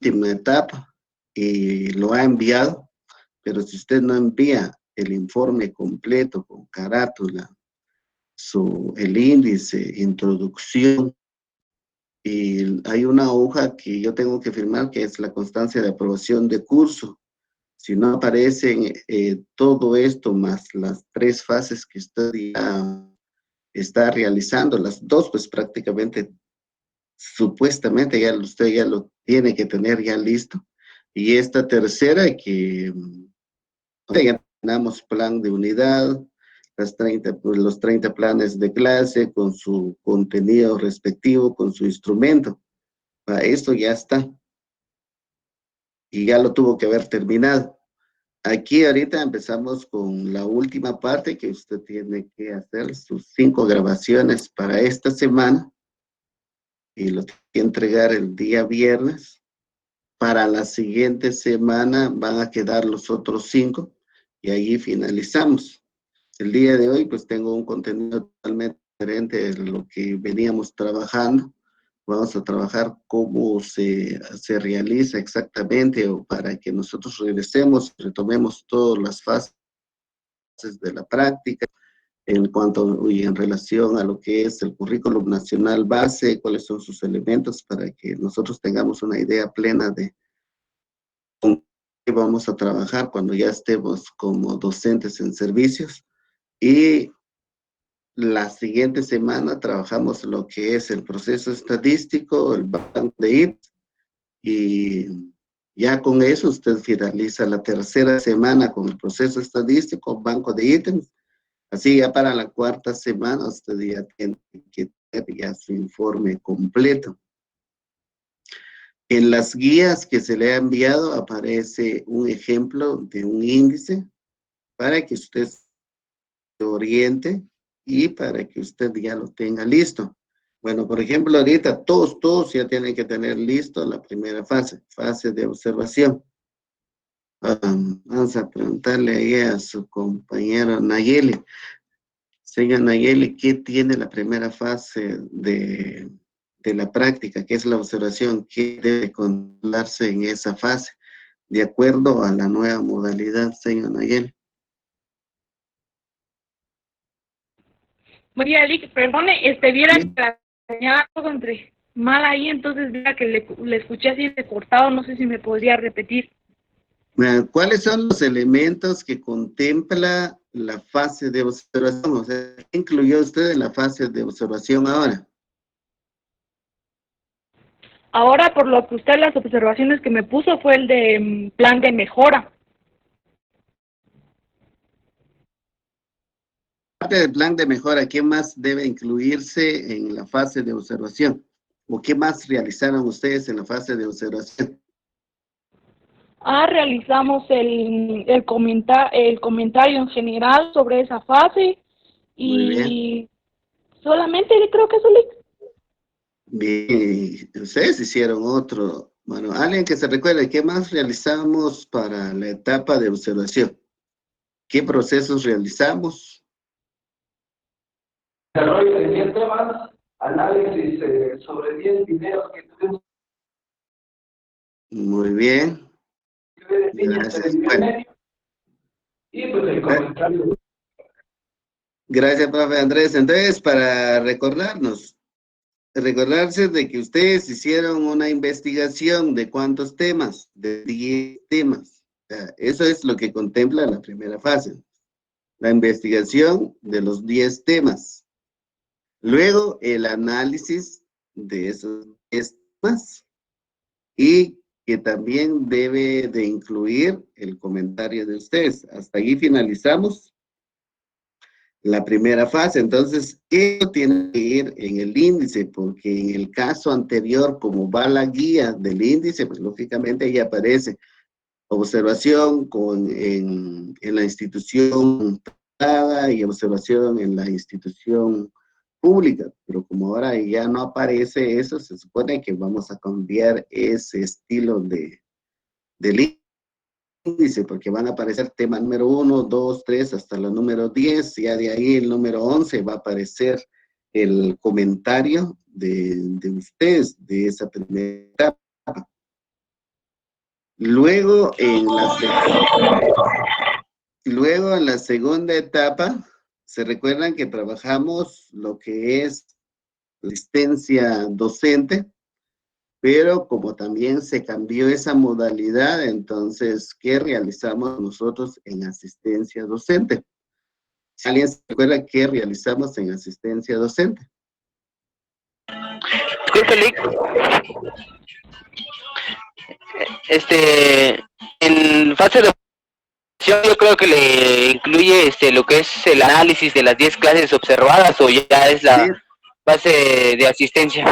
última etapa y lo ha enviado, pero si usted no envía el informe completo con carátula, el índice, introducción, y hay una hoja que yo tengo que firmar que es la constancia de aprobación de curso. Si no aparecen todo esto más las 3 fases que usted ya está realizando, las 2 pues prácticamente, supuestamente ya usted ya lo tiene que tener ya listo. Y esta tercera que ya tenemos plan de unidad, pues, los 30 planes de clase con su contenido respectivo, con su instrumento. Esto ya está. Y ya lo tuvo que haber terminado. Aquí ahorita empezamos con la última parte que usted tiene que hacer sus 5 grabaciones para esta semana y lo tiene que entregar el día viernes. Para la siguiente semana van a quedar los otros 5 y ahí finalizamos. El día de hoy pues tengo un contenido totalmente diferente de lo que veníamos trabajando. Vamos a trabajar cómo se realiza exactamente o para que nosotros regresemos, retomemos todas las fases de la práctica en cuanto y en relación a lo que es el currículum nacional base, cuáles son sus elementos para que nosotros tengamos una idea plena de con qué vamos a trabajar cuando ya estemos como docentes en servicios. Y la siguiente semana trabajamos lo que es el proceso estadístico, el banco de ítems, y ya con eso usted finaliza la tercera semana con el proceso estadístico, banco de ítems. Así ya para la cuarta semana usted ya tiene que tener ya su informe completo. En las guías que se le ha enviado aparece un ejemplo de un índice para que usted se oriente y para que usted ya lo tenga listo. Bueno, por ejemplo, ahorita todos ya tienen que tener listo la primera fase de observación. Vamos a preguntarle ahí a su compañero Nayeli. Señora Nayeli, ¿qué tiene la primera fase de la práctica? ¿Qué es la observación? ¿Qué debe controlarse en esa fase? De acuerdo a la nueva modalidad, señora Nayeli. María Lick, perdone, viera ¿Sí? que la señal algo entre mal ahí, entonces viera que le escuché así de cortado, no sé si me podría repetir. ¿Cuáles son los elementos que contempla la fase de observación? O sea, ¿qué incluyó usted en la fase de observación ahora? Ahora, por lo que usted, las observaciones que me puso fue el de plan de mejora. Parte del plan de mejora, ¿qué más debe incluirse en la fase de observación? ¿O qué más realizaron ustedes en la fase de observación? Realizamos el comentario en general sobre esa fase Muy bien. y solamente creo que eso Bien, ustedes hicieron otro. Bueno, alguien que se recuerde, ¿qué más realizamos para la etapa de observación? ¿Qué procesos realizamos? Desarrollo de 10 temas, análisis sobre 10 videos que tuvimos Muy bien, de niños de gracias. nivel Bueno, medio y pues el comentario. gracias, profe Andrés. Entonces, para recordarse de que ustedes hicieron una investigación de cuántos temas, de 10 temas. O sea, eso es lo que contempla la primera fase, la investigación de los 10 temas. Luego, el análisis de esos 10 temas y que también debe de incluir el comentario de ustedes. Hasta ahí finalizamos la primera fase. Entonces, eso tiene que ir en el índice, porque en el caso anterior, como va la guía del índice, pues lógicamente ahí aparece observación en la institución privada y observación en la institución pública, pero como ahora ya no aparece eso, se supone que vamos a cambiar ese estilo del índice, porque van a aparecer tema número 1, 2, 3, hasta la número 10, ya de ahí el número 11 va a aparecer el comentario de ustedes, de esa primera etapa. Luego en la segunda etapa, se recuerdan que trabajamos lo que es asistencia docente, pero como también se cambió esa modalidad, entonces, ¿qué realizamos nosotros en asistencia docente? Si alguien se recuerda qué realizamos en asistencia docente. Disculpe, en fase de yo creo que le incluye lo que es el análisis de las 10 clases observadas, o ya es la Sí, base de asistencia.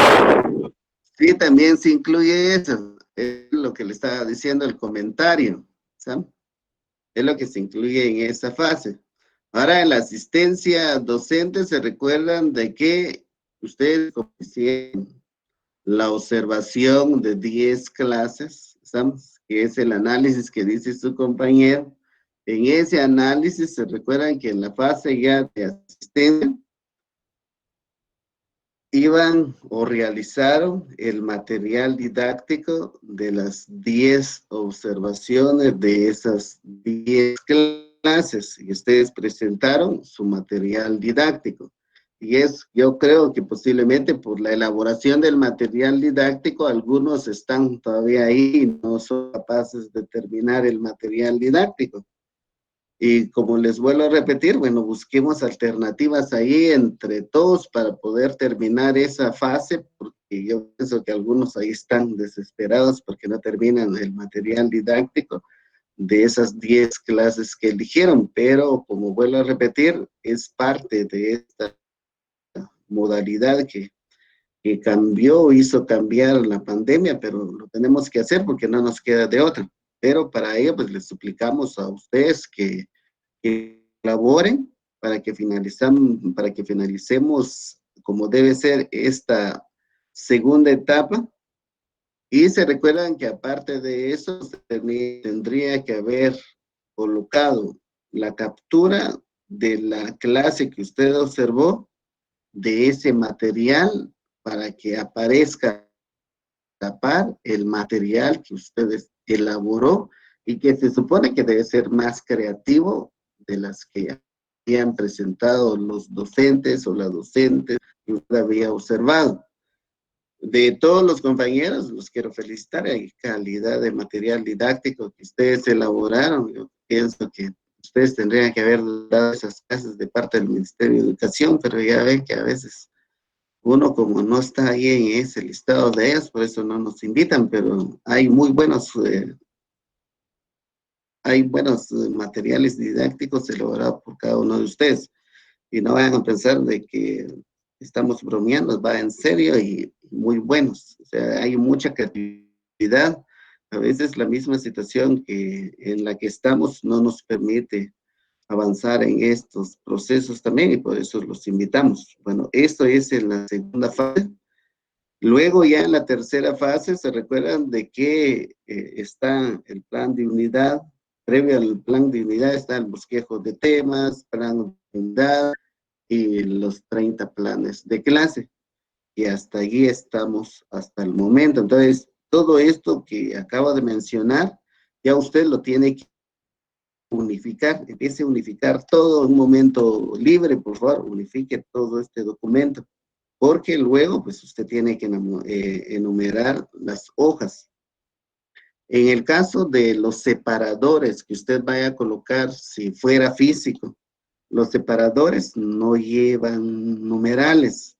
sí, también se incluye eso, es lo que le estaba diciendo el comentario, ¿sabes? Es lo que se incluye en esa fase. Ahora, en la asistencia docente, se recuerdan de que ustedes hicieron la observación de 10 clases, ¿sabes? Que es el análisis que dice su compañero. En ese análisis se recuerdan que en la fase ya de asistencia iban o realizaron el material didáctico de las 10 observaciones de esas 10 clases y ustedes presentaron su material didáctico. Y yo creo que posiblemente por la elaboración del material didáctico, algunos están todavía ahí y no son capaces de terminar el material didáctico. Y como les vuelvo a repetir, bueno, busquemos alternativas ahí entre todos para poder terminar esa fase, porque yo pienso que algunos ahí están desesperados porque no terminan el material didáctico de esas 10 clases que eligieron, pero como vuelvo a repetir, es parte de esta modalidad que cambió, hizo cambiar la pandemia, pero lo tenemos que hacer porque no nos queda de otra. Pero para ello, pues les suplicamos a ustedes que colaboren para que finalicemos como debe ser esta segunda etapa. Y se recuerdan que aparte de eso, tendría que haber colocado la captura de la clase que usted observó, de ese material, para que aparezca a la par el material que ustedes elaboró y que se supone que debe ser más creativo de las que habían presentado los docentes o la docente que usted había observado. De todos los compañeros, los quiero felicitar. Hay calidad de material didáctico que ustedes elaboraron. Yo pienso que ustedes tendrían que haber dado esas clases de parte del Ministerio de Educación, pero ya ven que a veces uno como no está ahí en ese listado de ellas, por eso no nos invitan, pero hay muy buenos materiales didácticos elaborados por cada uno de ustedes. Y no vayan a pensar de que estamos bromeando, va en serio y muy buenos. O sea, hay mucha creatividad. A veces la misma situación en la que estamos no nos permite avanzar en estos procesos también y por eso los invitamos. Bueno, esto es en la segunda fase. Luego ya en la tercera fase se recuerdan de que está el plan de unidad. Previo al plan de unidad está el bosquejo de temas, plan de unidad y los 30 planes de clase. Y hasta allí estamos hasta el momento. Entonces, todo esto que acabo de mencionar, ya usted lo tiene que unificar, empiece a unificar todo en un momento libre, por favor, unifique todo este documento, porque luego, pues, usted tiene que enumerar las hojas. En el caso de los separadores que usted vaya a colocar, si fuera físico, los separadores no llevan numerales.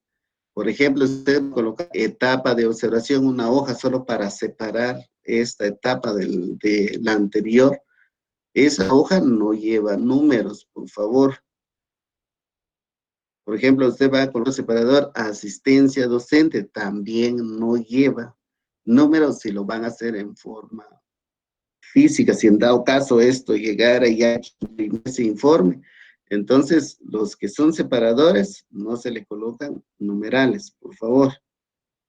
Por ejemplo, usted coloca etapa de observación, una hoja solo para separar esta etapa de la anterior. Esa hoja no lleva números, por favor. Por ejemplo, usted va con el separador asistencia docente, también no lleva números si lo van a hacer en forma física. Si en dado caso esto llegara ya en ese informe, entonces los que son separadores no se le colocan numerales, por favor,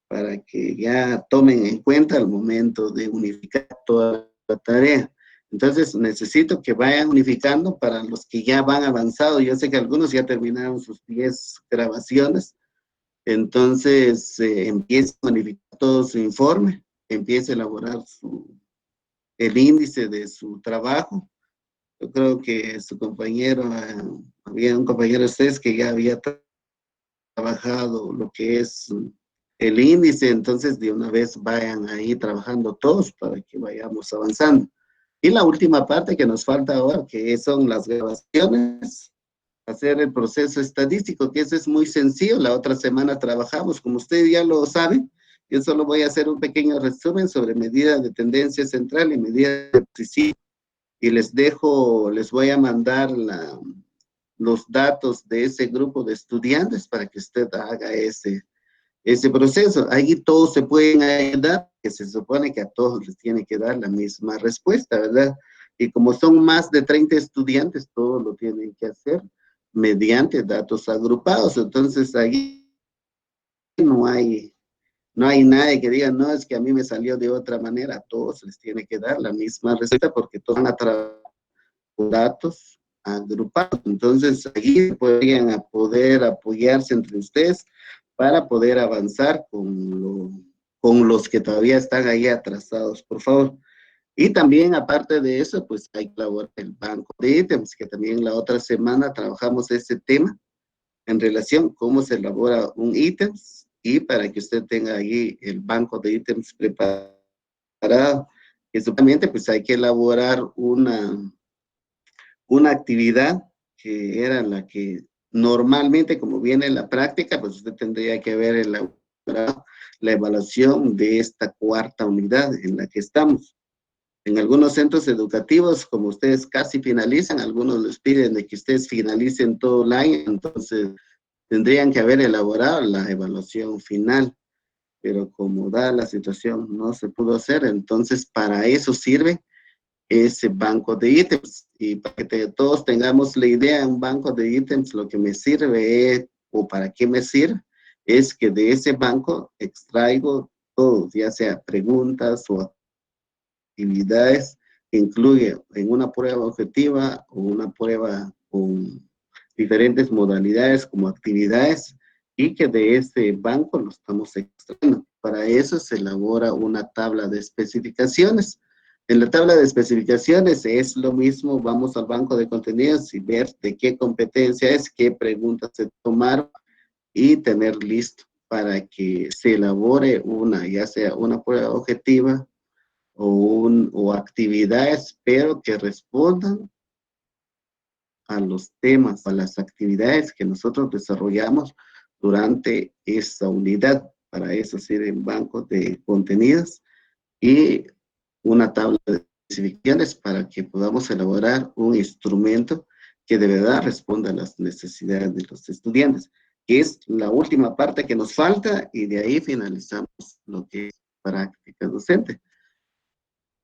para que ya tomen en cuenta al momento de unificar toda la tarea. Entonces, necesito que vayan unificando para los que ya van avanzados. Yo sé que algunos ya terminaron sus 10 grabaciones. Entonces, empiece a unificar todo su informe, empiece a elaborar el índice de su trabajo. Yo creo que su compañero, había un compañero de ustedes que ya había trabajado lo que es el índice, entonces de una vez vayan ahí trabajando todos para que vayamos avanzando. Y la última parte que nos falta ahora, que son las grabaciones, hacer el proceso estadístico, que eso es muy sencillo. La otra semana trabajamos, como ustedes ya lo saben, yo solo voy a hacer un pequeño resumen sobre medidas de tendencia central y medidas de posición, y les voy a mandar los datos de ese grupo de estudiantes para que usted haga ese proceso. Ahí todos se pueden ayudar, que se supone que a todos les tiene que dar la misma respuesta, ¿verdad? Y como son más de 30 estudiantes, todos lo tienen que hacer mediante datos agrupados. Entonces ahí no hay nadie que diga, no, es que a mí me salió de otra manera. A todos les tiene que dar la misma respuesta porque todos van a trabajar con datos agrupados. Entonces ahí podrían poder apoyarse entre ustedes para poder avanzar con los que todavía están ahí atrasados, por favor. Y también, aparte de eso, pues hay que elaborar el banco de ítems, que también la otra semana trabajamos ese tema en relación a cómo se elabora un ítems, y para que usted tenga ahí el banco de ítems preparado. Y solamente pues hay que elaborar una actividad que era la que normalmente, como viene en la práctica, pues usted tendría que ver la evaluación de esta cuarta unidad en la que estamos. En algunos centros educativos, como ustedes casi finalizan, algunos les piden de que ustedes finalicen todo el año, entonces tendrían que haber elaborado la evaluación final, pero como da la situación no se pudo hacer, entonces para eso sirve ese banco de ítems. Y para que todos tengamos la idea, un banco de ítems lo que me sirve es, o para qué me sirve, es que de ese banco extraigo todo, ya sea preguntas o actividades, que incluye en una prueba objetiva o una prueba con diferentes modalidades como actividades, y que de ese banco lo estamos extrayendo. Para eso se elabora una tabla de especificaciones. En la tabla de especificaciones es lo mismo, vamos al banco de contenidos y ver de qué competencia es, qué preguntas se tomaron, y tener listo para que se elabore ya sea una prueba objetiva o actividades, pero que respondan a los temas, a las actividades que nosotros desarrollamos durante esa unidad. Para eso sirven bancos de contenidos y una tabla de especificaciones para que podamos elaborar un instrumento que de verdad responda a las necesidades de los estudiantes, que es la última parte que nos falta, y de ahí finalizamos lo que es práctica docente.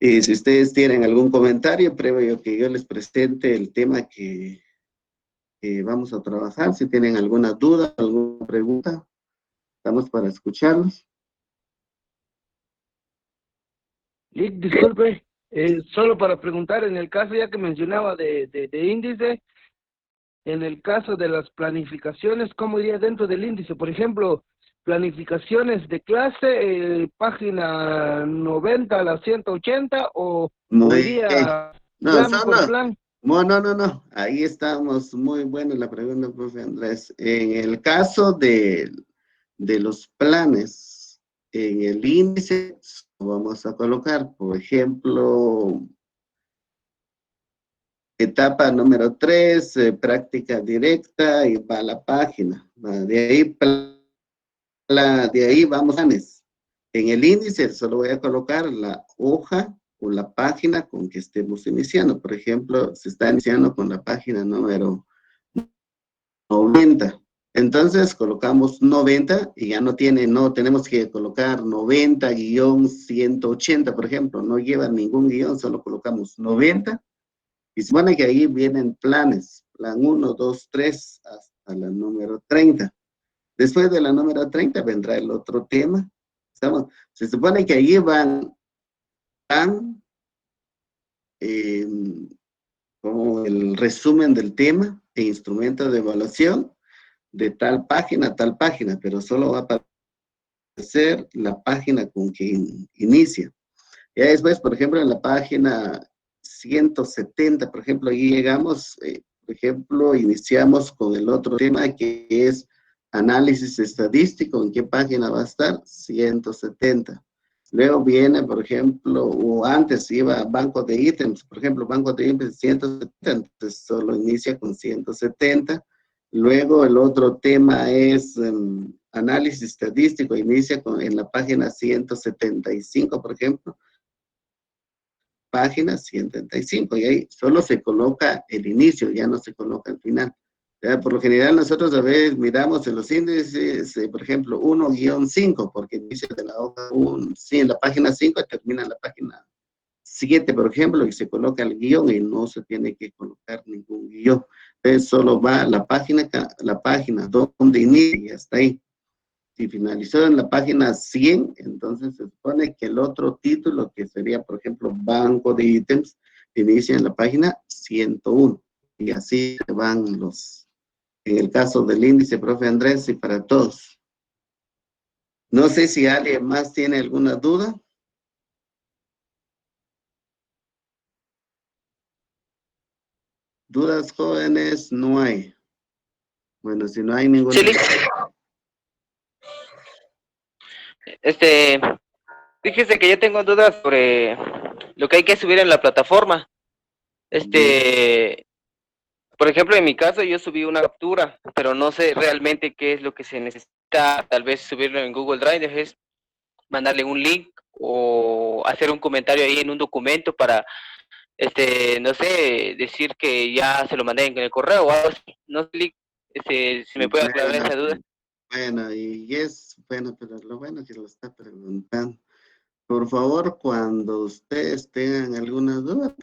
Y si ustedes tienen algún comentario previo que yo les presente el tema que vamos a trabajar, si tienen alguna duda, alguna pregunta, estamos para escucharlos. Lick, disculpe, solo para preguntar, en el caso ya que mencionaba de índice, en el caso de las planificaciones, ¿cómo iría dentro del índice? Por ejemplo, planificaciones de clase, página 90 a la 180, o iría No, plan por plan. no. Ahí estamos. Muy buena la pregunta, profe Andrés. En el caso de los planes, en el índice vamos a colocar, por ejemplo, etapa número 3, práctica directa, y va a la página. De ahí vamos a planes. En el índice solo voy a colocar la hoja o la página con que estemos iniciando. Por ejemplo, se está iniciando con la página número 90. Entonces colocamos 90 y ya no tenemos que colocar 90-180, por ejemplo. No lleva ningún guión, solo colocamos 90. Y se supone que ahí vienen planes, plan 1, 2, 3, hasta la número 30. Después de la número 30 vendrá el otro tema. Se supone que ahí van como el resumen del tema e instrumentos de evaluación de tal página a tal página, pero solo va a aparecer la página con que inicia. Ya después, por ejemplo, en la página 170, por ejemplo, ahí llegamos, por ejemplo, iniciamos con el otro tema que es análisis estadístico. ¿En qué página va a estar? 170. Luego viene, por ejemplo, o antes iba banco de ítems, por ejemplo, banco de ítems 170, entonces solo inicia con 170. Luego el otro tema es análisis estadístico, inicia en la página 175, por ejemplo, página 175, y ahí solo se coloca el inicio, ya no se coloca el final. Ya, por lo general nosotros a veces miramos en los índices, por ejemplo, 1-5, porque inicia de la hoja 1, sí, en la página 5 y termina en la página 7, por ejemplo, y se coloca el guión y no se tiene que colocar ningún guión. Entonces solo va la página donde inicia y hasta ahí. Si finalizó en la página 100, entonces se supone que el otro título, que sería, por ejemplo, banco de ítems, inicia en la página 101. Y así van en el caso del índice, profe Andrés, y para todos. No sé si alguien más tiene alguna duda. Dudas, jóvenes, no hay. Bueno, si no hay ninguna... Sí, fíjese que yo tengo dudas sobre lo que hay que subir en la plataforma. Por ejemplo, en mi caso yo subí una captura, pero no sé realmente qué es lo que se necesita. Tal vez subirlo en Google Drive, es mandarle un link o hacer un comentario ahí en un documento para, no sé, decir que ya se lo mandé en el correo o algo así. No sé, si me puede aclarar esa duda. Bueno, pero lo bueno que lo está preguntando. Por favor, cuando ustedes tengan alguna duda,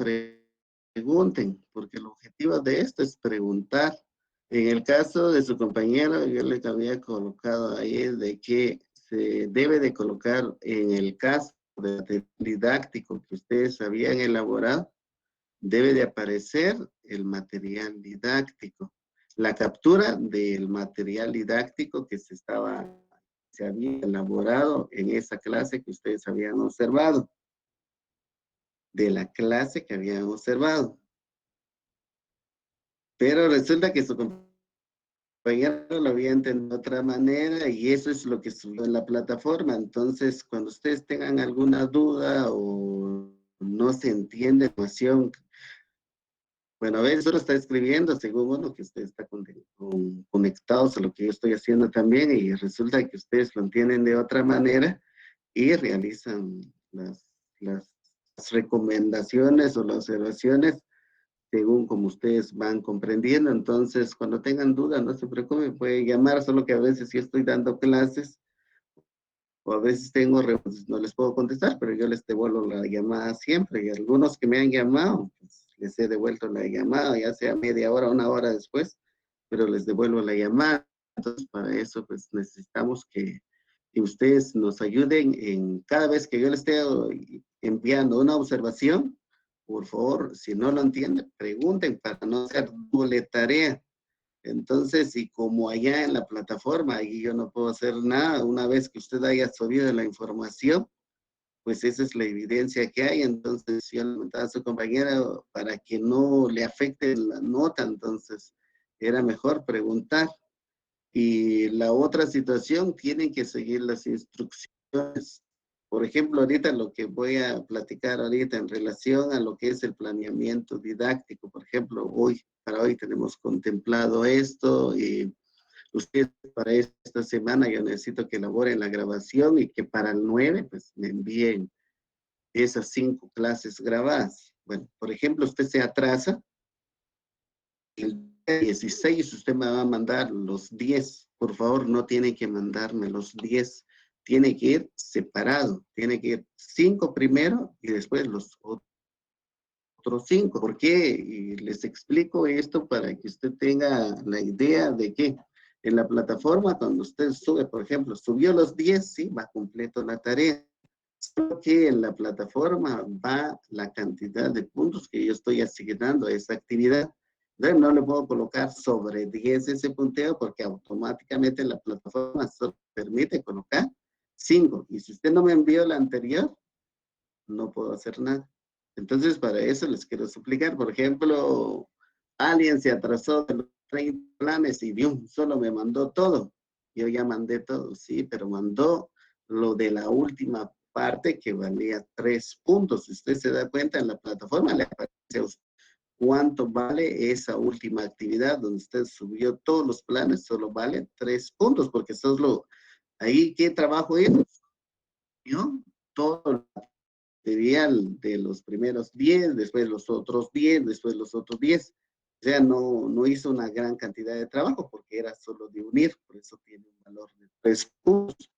pregunten, porque el objetivo de esto es preguntar. En el caso de su compañero, yo le había colocado ahí de que se debe de colocar en el caso de didáctico que ustedes habían elaborado, debe de aparecer el material didáctico, la captura del material didáctico que se había elaborado en esa clase que ustedes habían observado, de la clase que habían observado. Pero resulta que su compañero lo había entendido de otra manera y eso es lo que subió en la plataforma. Entonces, cuando ustedes tengan alguna duda o no se entiende la información, bueno, a veces solo está escribiendo según uno que usted está conectados a lo que yo estoy haciendo también y resulta que ustedes lo entienden de otra manera y realizan las recomendaciones o las observaciones según como ustedes van comprendiendo. Entonces, cuando tengan dudas, no se preocupen, pueden llamar, solo que a veces sí estoy dando clases o a veces no les puedo contestar, pero yo les devuelvo la llamada siempre. Y algunos que me han llamado, pues, les he devuelto la llamada, ya sea media hora, una hora después, pero les devuelvo la llamada. Entonces, para eso, pues, necesitamos que ustedes nos ayuden en cada vez que yo les esté enviando una observación, por favor, si no lo entienden, pregunten para no hacer doble tarea. Entonces, y como allá en la plataforma, ahí yo no puedo hacer nada, una vez que usted haya subido la información, pues esa es la evidencia que hay. Entonces, yo le comentaba a su compañera para que no le afecte la nota, entonces era mejor preguntar. Y la otra situación, tienen que seguir las instrucciones. Por ejemplo, ahorita lo que voy a platicar ahorita en relación a lo que es el planeamiento didáctico, por ejemplo, para hoy tenemos contemplado esto y ustedes para esta semana yo necesito que elaboren la grabación y que para el 9 pues me envíen esas 5 clases grabadas. Bueno, por ejemplo, usted se atrasa, el 16 usted me va a mandar los 10. Por favor, no tiene que mandarme los 10. Tiene que ir separado. Tiene que ir 5 primero y después los otros 5. ¿Por qué? Y les explico esto para que usted tenga la idea de que en la plataforma, cuando usted sube, por ejemplo, subió los 10, sí, va completo la tarea. Solo que en la plataforma va la cantidad de puntos que yo estoy asignando a esa actividad. Entonces, no le puedo colocar sobre 10 ese punteo porque automáticamente la plataforma solo permite colocar 5. Y si usted no me envió la anterior, no puedo hacer nada. Entonces, para eso les quiero explicar. Por ejemplo, alguien se atrasó de los 30 planes y solo me mandó todo. Yo ya mandé todo, sí, pero mandó lo de la última parte que valía 3 puntos. Si usted se da cuenta en la plataforma, le aparece a usted cuánto vale esa última actividad donde usted subió todos los planes, solo vale 3 puntos, porque solo ahí, ¿qué trabajo es? Yo, todo material de los primeros 10, después los otros 10, después los otros 10. O sea, no hizo una gran cantidad de trabajo porque era solo de unir, por eso tiene un valor de 3 puntos.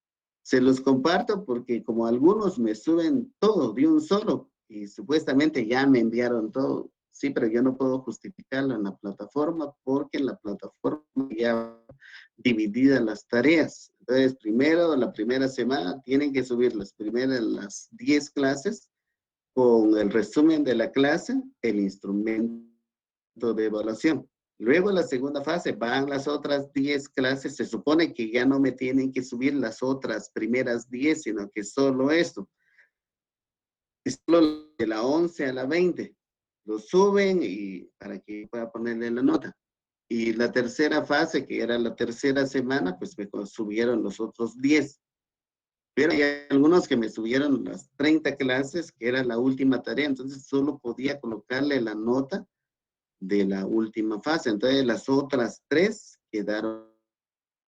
Se los comparto porque como algunos me suben todo de un solo y supuestamente ya me enviaron todo, sí, pero yo no puedo justificarlo en la plataforma porque en la plataforma ya divididas las tareas. Entonces, primero, la primera semana tienen que subir las 10 clases con el resumen de la clase, el instrumento de evaluación. Luego, la segunda fase, van las otras 10 clases. Se supone que ya no me tienen que subir las otras primeras 10, sino que solo esto. Es solo de la 11 a la 20. Lo suben y para que pueda ponerle la nota. Y la tercera fase, que era la tercera semana, pues me subieron los otros 10. Pero hay algunos que me subieron las 30 clases, que era la última tarea, entonces solo podía colocarle la nota de la última fase. Entonces las otras 3 quedaron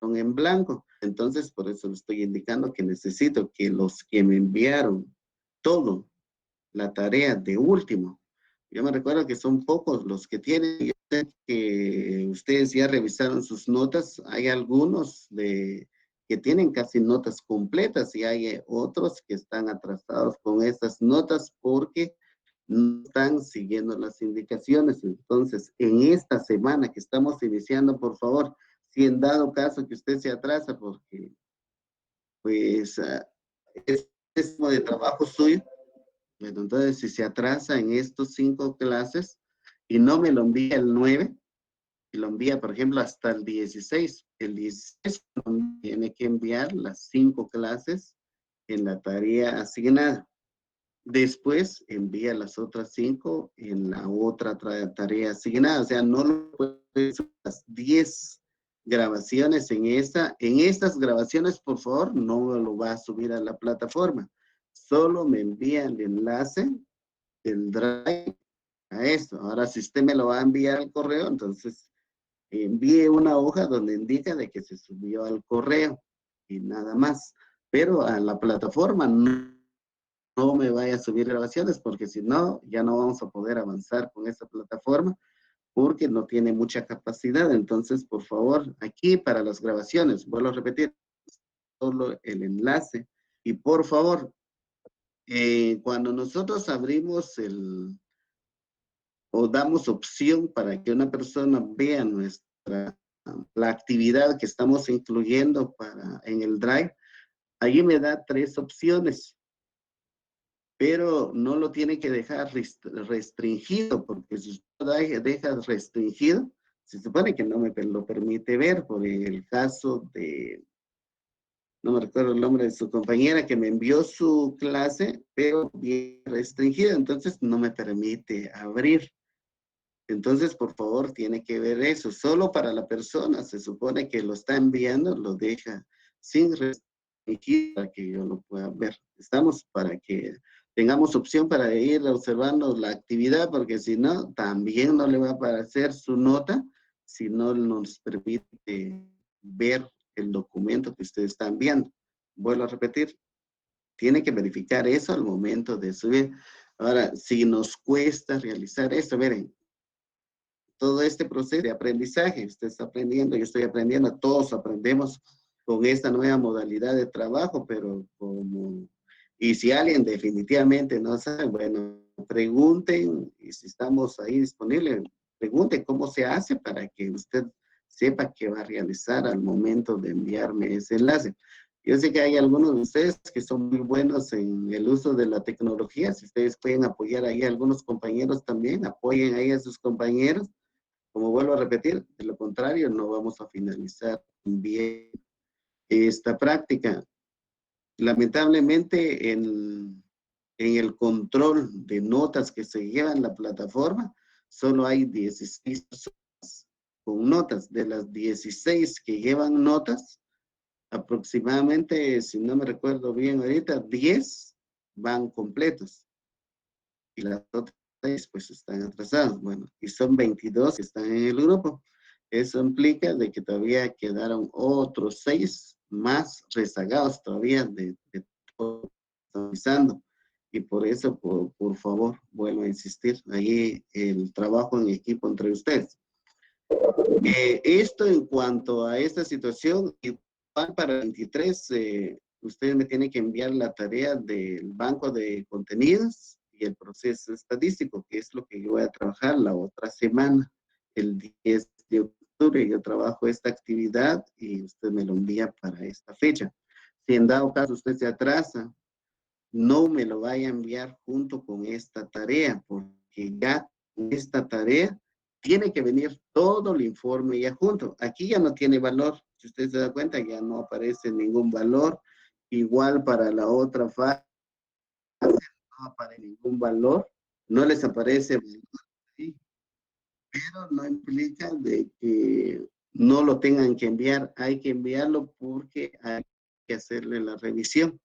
en blanco. Entonces por eso le estoy indicando que necesito que los que me enviaron todo, la tarea de último, yo me recuerdo que son pocos los que tienen. Yo sé que ustedes ya revisaron sus notas. Hay algunos que tienen casi notas completas y hay otros que están atrasados con esas notas porque no están siguiendo las indicaciones. Entonces, en esta semana que estamos iniciando, por favor, si en dado caso que usted se atrasa porque pues es de trabajo suyo, bueno, entonces, si se atrasa en estos 5 clases y no me lo envía el 9, y lo envía, por ejemplo, hasta el 16 tiene que enviar las 5 clases en la tarea asignada. Después envía las otras 5 en la otra tarea asignada. O sea, no lo puede hacer las 10 grabaciones en esta. En estas grabaciones, por favor, no lo va a subir a la plataforma. Solo me envía el enlace del Drive a esto. Ahora, si usted me lo va a enviar al correo, entonces envíe una hoja donde indica de que se subió al correo y nada más. Pero a la plataforma no me vaya a subir grabaciones porque si no, ya no vamos a poder avanzar con esta plataforma porque no tiene mucha capacidad. Entonces, por favor, aquí para las grabaciones, vuelvo a repetir, solo el enlace. Y por favor, cuando nosotros abrimos o damos opción para que una persona vea la actividad que estamos incluyendo en el Drive, ahí me da 3 opciones, pero no lo tiene que dejar restringido, porque si usted deja restringido, se supone que no me lo permite ver, por el caso no me recuerdo el nombre de su compañera que me envió su clase, pero bien restringida, entonces no me permite abrir. Entonces, por favor, tiene que ver eso. Solo para la persona, se supone que lo está enviando, lo deja sin restringir para que yo lo pueda ver. Estamos para que tengamos opción para ir observando la actividad, porque si no, también no le va a aparecer su nota si no nos permite ver el documento que ustedes están viendo. Vuelvo a repetir, tiene que verificar eso al momento de subir. Ahora, si nos cuesta realizar esto, miren, todo este proceso de aprendizaje, usted está aprendiendo, yo estoy aprendiendo, todos aprendemos con esta nueva modalidad de trabajo, pero y si alguien definitivamente no sabe, bueno, pregunten, y si estamos ahí disponibles, pregunten cómo se hace para que usted sepa qué va a realizar al momento de enviarme ese enlace. Yo sé que hay algunos de ustedes que son muy buenos en el uso de la tecnología. Si ustedes pueden apoyar ahí a algunos compañeros también, apoyen ahí a sus compañeros. Como vuelvo a repetir, de lo contrario, no vamos a finalizar bien esta práctica. Lamentablemente, En el control de notas que se llevan en la plataforma, solo hay 16 personas con notas. De las 16 que llevan notas, aproximadamente, si no me recuerdo bien ahorita, 10 van completos. Y las otras 6 pues están atrasadas. Bueno, y son 22 que están en el grupo. Eso implica de que todavía quedaron otros 6 más rezagados todavía de todo avisando. Y por eso, por favor, vuelvo a insistir, ahí el trabajo en equipo entre ustedes. Esto en cuanto a esta situación, igual para 23, ustedes me tienen que enviar la tarea del banco de contenidos y el proceso estadístico, que es lo que yo voy a trabajar la otra semana, el 10 de octubre. Yo trabajo esta actividad y usted me lo envía para esta fecha. Si en dado caso usted se atrasa, no me lo vaya a enviar junto con esta tarea, porque ya con esta tarea tiene que venir todo el informe ya junto. Aquí ya no tiene valor. Si usted se da cuenta, ya no aparece ningún valor. Igual para la otra fase, no aparece ningún valor. No les aparece valor, ¿sí? Pero no implica de que no lo tengan que enviar. Hay que enviarlo porque hay que hacerle la revisión.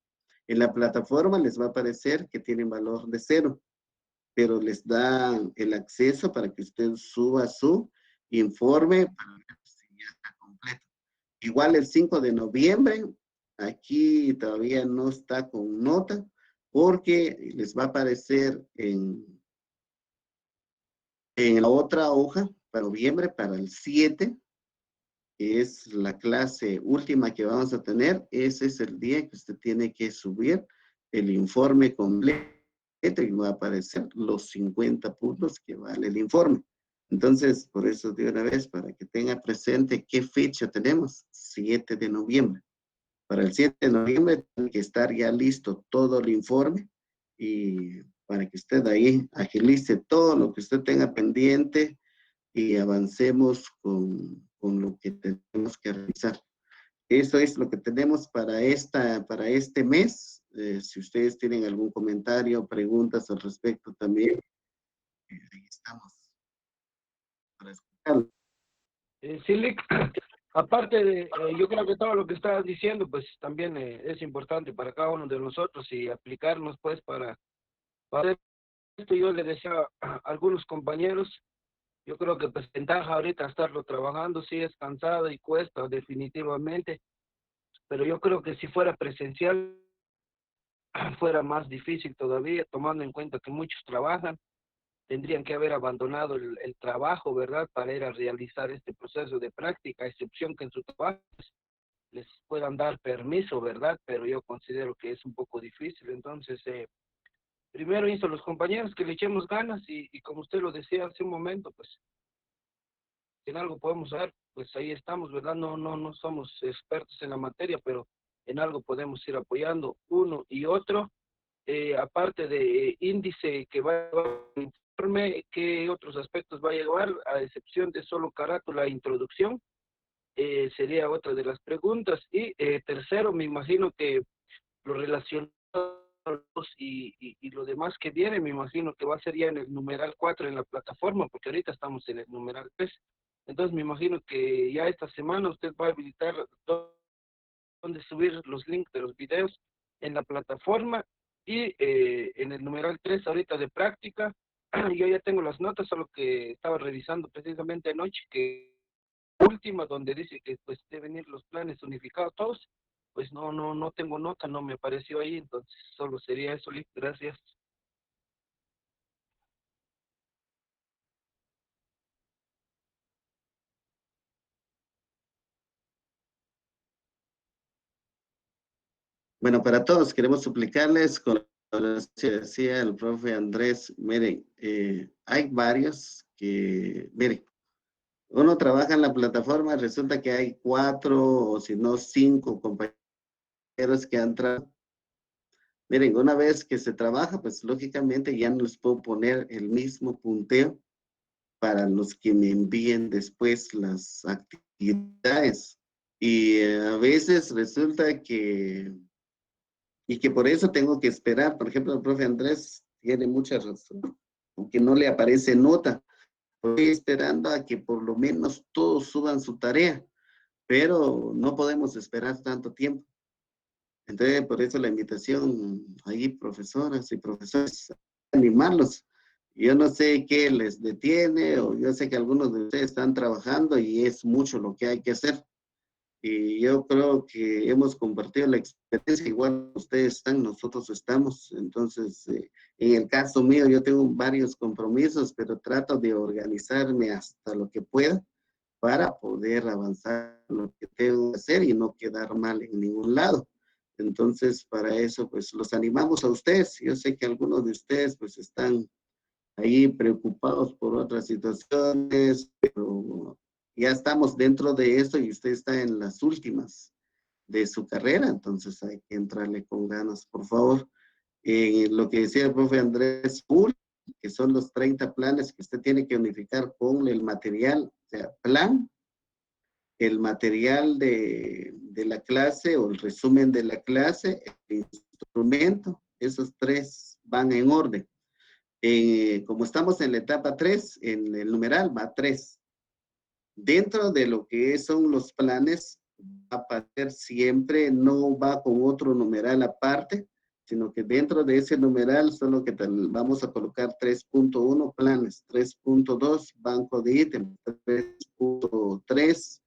En la plataforma les va a aparecer que tienen valor de 0, pero les da el acceso para que usted suba su informe para ver si ya está completo. Igual el 5 de noviembre, aquí todavía no está con nota, porque les va a aparecer en la otra hoja para noviembre, para el 7, que es la clase última que vamos a tener. Ese es el día que usted tiene que subir el informe completo y va a aparecer los 50 puntos que vale el informe. Entonces, por eso de una vez, para que tenga presente qué fecha tenemos, 7 de noviembre. Para el 7 de noviembre tiene que estar ya listo todo el informe y para que usted ahí agilice todo lo que usted tenga pendiente y avancemos con lo que tenemos que realizar. Eso es lo que tenemos para este mes. Si ustedes tienen algún comentario, preguntas al respecto también, ahí estamos para escucharlo. Sí, Lick, aparte de, yo creo que todo lo que estás diciendo, pues también es importante para cada uno de nosotros y aplicarnos, pues, para esto. Yo le decía a algunos compañeros, yo creo que pues ventaja ahorita estarlo trabajando, sí es cansado y cuesta definitivamente, pero yo creo que si fuera presencial fuera más difícil todavía, tomando en cuenta que muchos trabajan, tendrían que haber abandonado el trabajo, ¿verdad?, para ir a realizar este proceso de práctica, a excepción que en su trabajo les puedan dar permiso, ¿verdad? Pero yo considero que es un poco difícil. Entonces, primero insto a los compañeros que le echemos ganas y como usted lo decía hace un momento, pues, si en algo podemos hacer, pues ahí estamos, ¿verdad? No somos expertos en la materia, pero en algo podemos ir apoyando uno y otro. Aparte de índice que va a llevar el informe, ¿qué otros aspectos va a llevar? A excepción de solo carátula e introducción, sería otra de las preguntas. Y tercero, me imagino que lo relacionado y lo demás que viene, me imagino que va a ser ya en el numeral 4 en la plataforma, porque ahorita estamos en el numeral 3. Entonces me imagino que ya esta semana usted va a habilitar donde subir los links de los videos en la plataforma y en el numeral 3 ahorita de práctica. Yo ya tengo las notas, solo que estaba revisando precisamente anoche que última donde dice que pues deben ir los planes unificados todos, pues no tengo nota, no me apareció ahí, entonces solo sería eso, Lick, gracias. Bueno, para todos queremos suplicarles, con lo que decía el profe Andrés, miren, hay varios que, miren, uno trabaja en la plataforma, resulta que hay 4 o si no 5 compañeros que han trabajado. Miren, una vez que se trabaja, pues lógicamente ya no les puedo poner el mismo punteo para los que me envíen después las actividades. Y a veces resulta que y que por eso tengo que esperar. Por ejemplo, el profe Andrés tiene mucha razón, aunque no le aparece nota. Estoy esperando a que por lo menos todos suban su tarea, pero no podemos esperar tanto tiempo. Entonces, por eso la invitación ahí, profesoras y profesores, animarlos. Yo no sé qué les detiene, o yo sé que algunos de ustedes están trabajando y es mucho lo que hay que hacer. Y yo creo que hemos compartido la experiencia, igual ustedes están, nosotros estamos. Entonces, en el caso mío, yo tengo varios compromisos, pero trato de organizarme hasta lo que pueda para poder avanzar lo que tengo que hacer y no quedar mal en ningún lado. Entonces, para eso, pues los animamos a ustedes. Yo sé que algunos de ustedes, pues están ahí preocupados por otras situaciones, pero ya estamos dentro de esto y usted está en las últimas de su carrera, entonces hay que entrarle con ganas, por favor. Lo que decía el profe Andrés Pool, que son los 30 planes que usted tiene que unificar con el material, o sea, plan, el material de la clase o el resumen de la clase, el instrumento, esos tres van en orden. Como estamos en la etapa 3, en el numeral va 3. Dentro de lo que son los planes, va a aparecer siempre, no va con otro numeral aparte, sino que dentro de ese numeral solo que vamos a colocar 3.1 planes, 3.2 banco de ítems, 3.3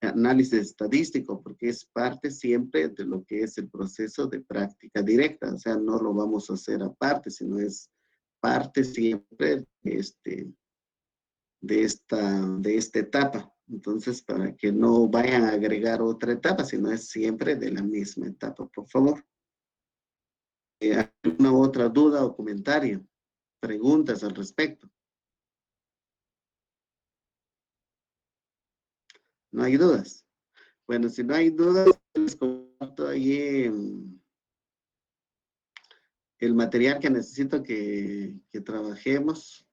análisis estadístico, porque es parte siempre de lo que es el proceso de práctica directa, o sea, no lo vamos a hacer aparte, sino es parte siempre de esta etapa. Entonces, para que no vayan a agregar otra etapa, sino es siempre de la misma etapa, por favor. ¿Alguna otra duda o comentario? Preguntas al respecto. ¿No hay dudas? Bueno, si no hay dudas, les comparto ahí el material que necesito que trabajemos.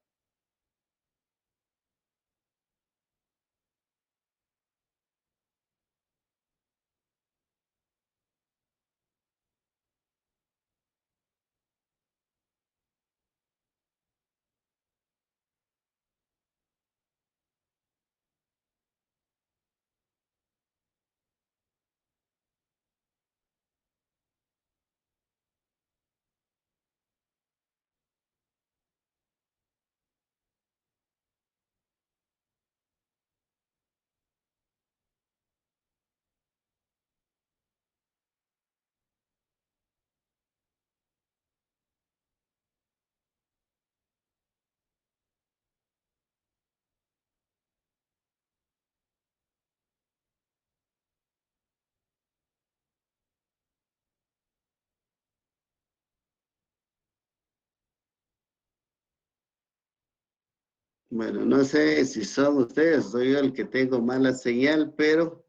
Bueno, no sé si son ustedes, soy yo el que tengo mala señal, pero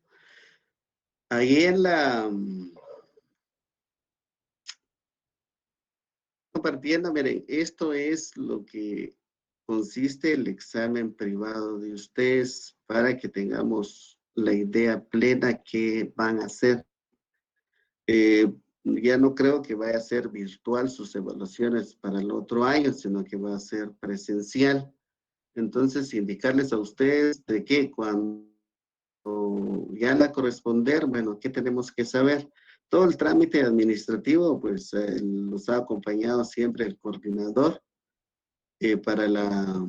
ahí en la compartiendo, miren, esto es lo que consiste el examen privado de ustedes para que tengamos la idea plena que van a hacer. Ya no creo que vaya a ser virtual sus evaluaciones para el otro año, sino que va a ser presencial. Entonces, indicarles a ustedes de que cuando ya la corresponder, bueno, ¿qué tenemos que saber? Todo el trámite administrativo, pues los ha acompañado siempre el coordinador eh, para, la,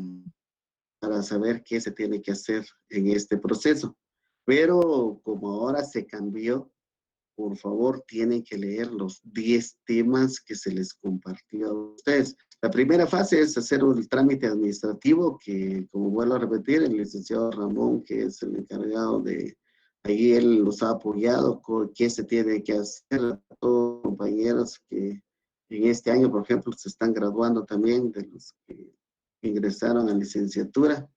para saber qué se tiene que hacer en este proceso. Pero como ahora se cambió, por favor, tienen que leer los 10 temas que se les compartió a ustedes. La primera fase es hacer un trámite administrativo que, como vuelvo a repetir, el licenciado Ramón, que es el encargado de, ahí él los ha apoyado, con qué se tiene que hacer a todos los compañeros que en este año, por ejemplo, se están graduando también de los que ingresaron a licenciatura.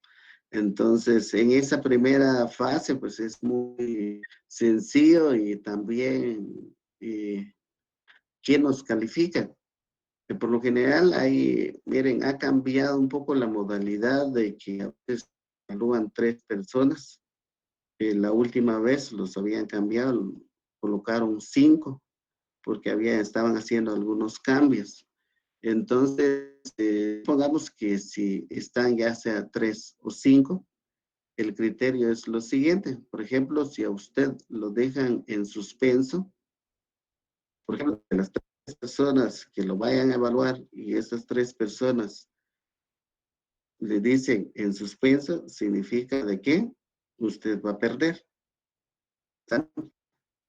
Entonces, en esa primera fase, pues es muy sencillo y también quién nos califica. Que por lo general, hay, miren, ha cambiado un poco la modalidad de que a veces evalúan 3 personas. La última vez los habían cambiado, colocaron 5. porque estaban haciendo algunos cambios. Entonces, pongamos que si están ya sea 3 o 5, el criterio es lo siguiente. Por ejemplo, si a usted lo dejan en suspenso, por ejemplo, de las 3 personas que lo vayan a evaluar y esas 3 personas le dicen en suspenso, significa de que usted va a perder. ¿Está?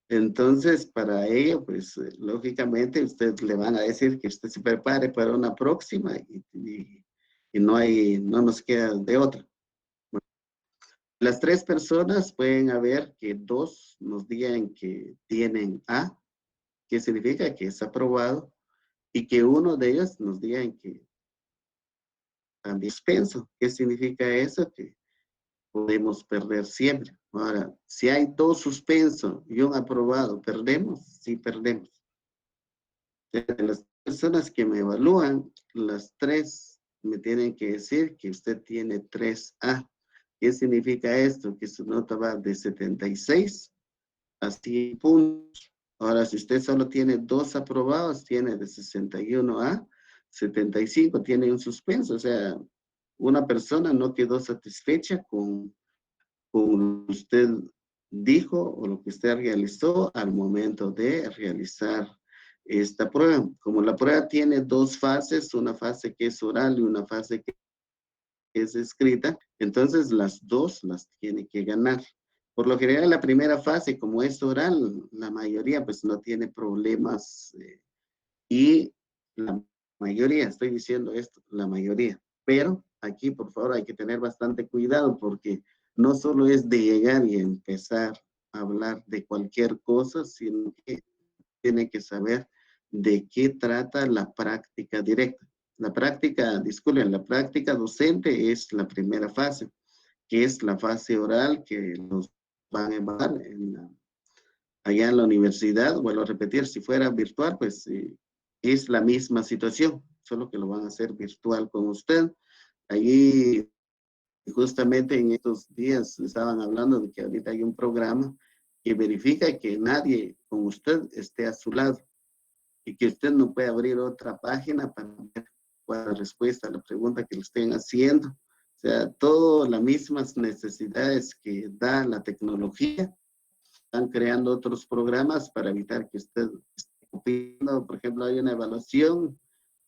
Entonces, para ello, pues, lógicamente, usted le van a decir que usted se prepare para una próxima y no nos queda de otra. Bueno, las 3 personas pueden haber que 2 nos digan que tienen A, que significa que es aprobado, y que uno de ellos nos digan que también suspenso. ¿Qué significa eso? Que podemos perder siempre. Ahora, si hay 2 suspensos y un aprobado, ¿perdemos? Sí, perdemos. De las personas que me evalúan, las 3 me tienen que decir que usted tiene 3A. ¿Qué significa esto? Que su nota va de 76 a 100 puntos. Ahora, si usted solo tiene 2 aprobados, tiene de 61 a 75, tiene un suspenso. O sea, una persona no quedó satisfecha con lo que usted dijo o lo que usted realizó al momento de realizar esta prueba. Como la prueba tiene 2 fases, una fase que es oral y una fase que es escrita, entonces las 2 las tiene que ganar. Por lo general, la primera fase, como es oral, la mayoría pues no tiene problemas y la mayoría, estoy diciendo esto, la mayoría. Pero aquí, por favor, hay que tener bastante cuidado porque no solo es de llegar y empezar a hablar de cualquier cosa, sino que tiene que saber de qué trata la práctica directa. La práctica, disculpen, la práctica docente es la primera fase, que es la fase oral que nos van a evaluar allá en la universidad. Vuelvo a repetir, si fuera virtual, pues es la misma situación, solo que lo van a hacer virtual con usted. Allí, justamente en estos días, estaban hablando de que ahorita hay un programa que verifica que nadie con usted esté a su lado y que usted no puede abrir otra página para ver cuál es la respuesta a la pregunta que le estén haciendo. O sea, todas las mismas necesidades que da la tecnología, están creando otros programas para evitar que usted esté copiando. Por ejemplo, hay una evaluación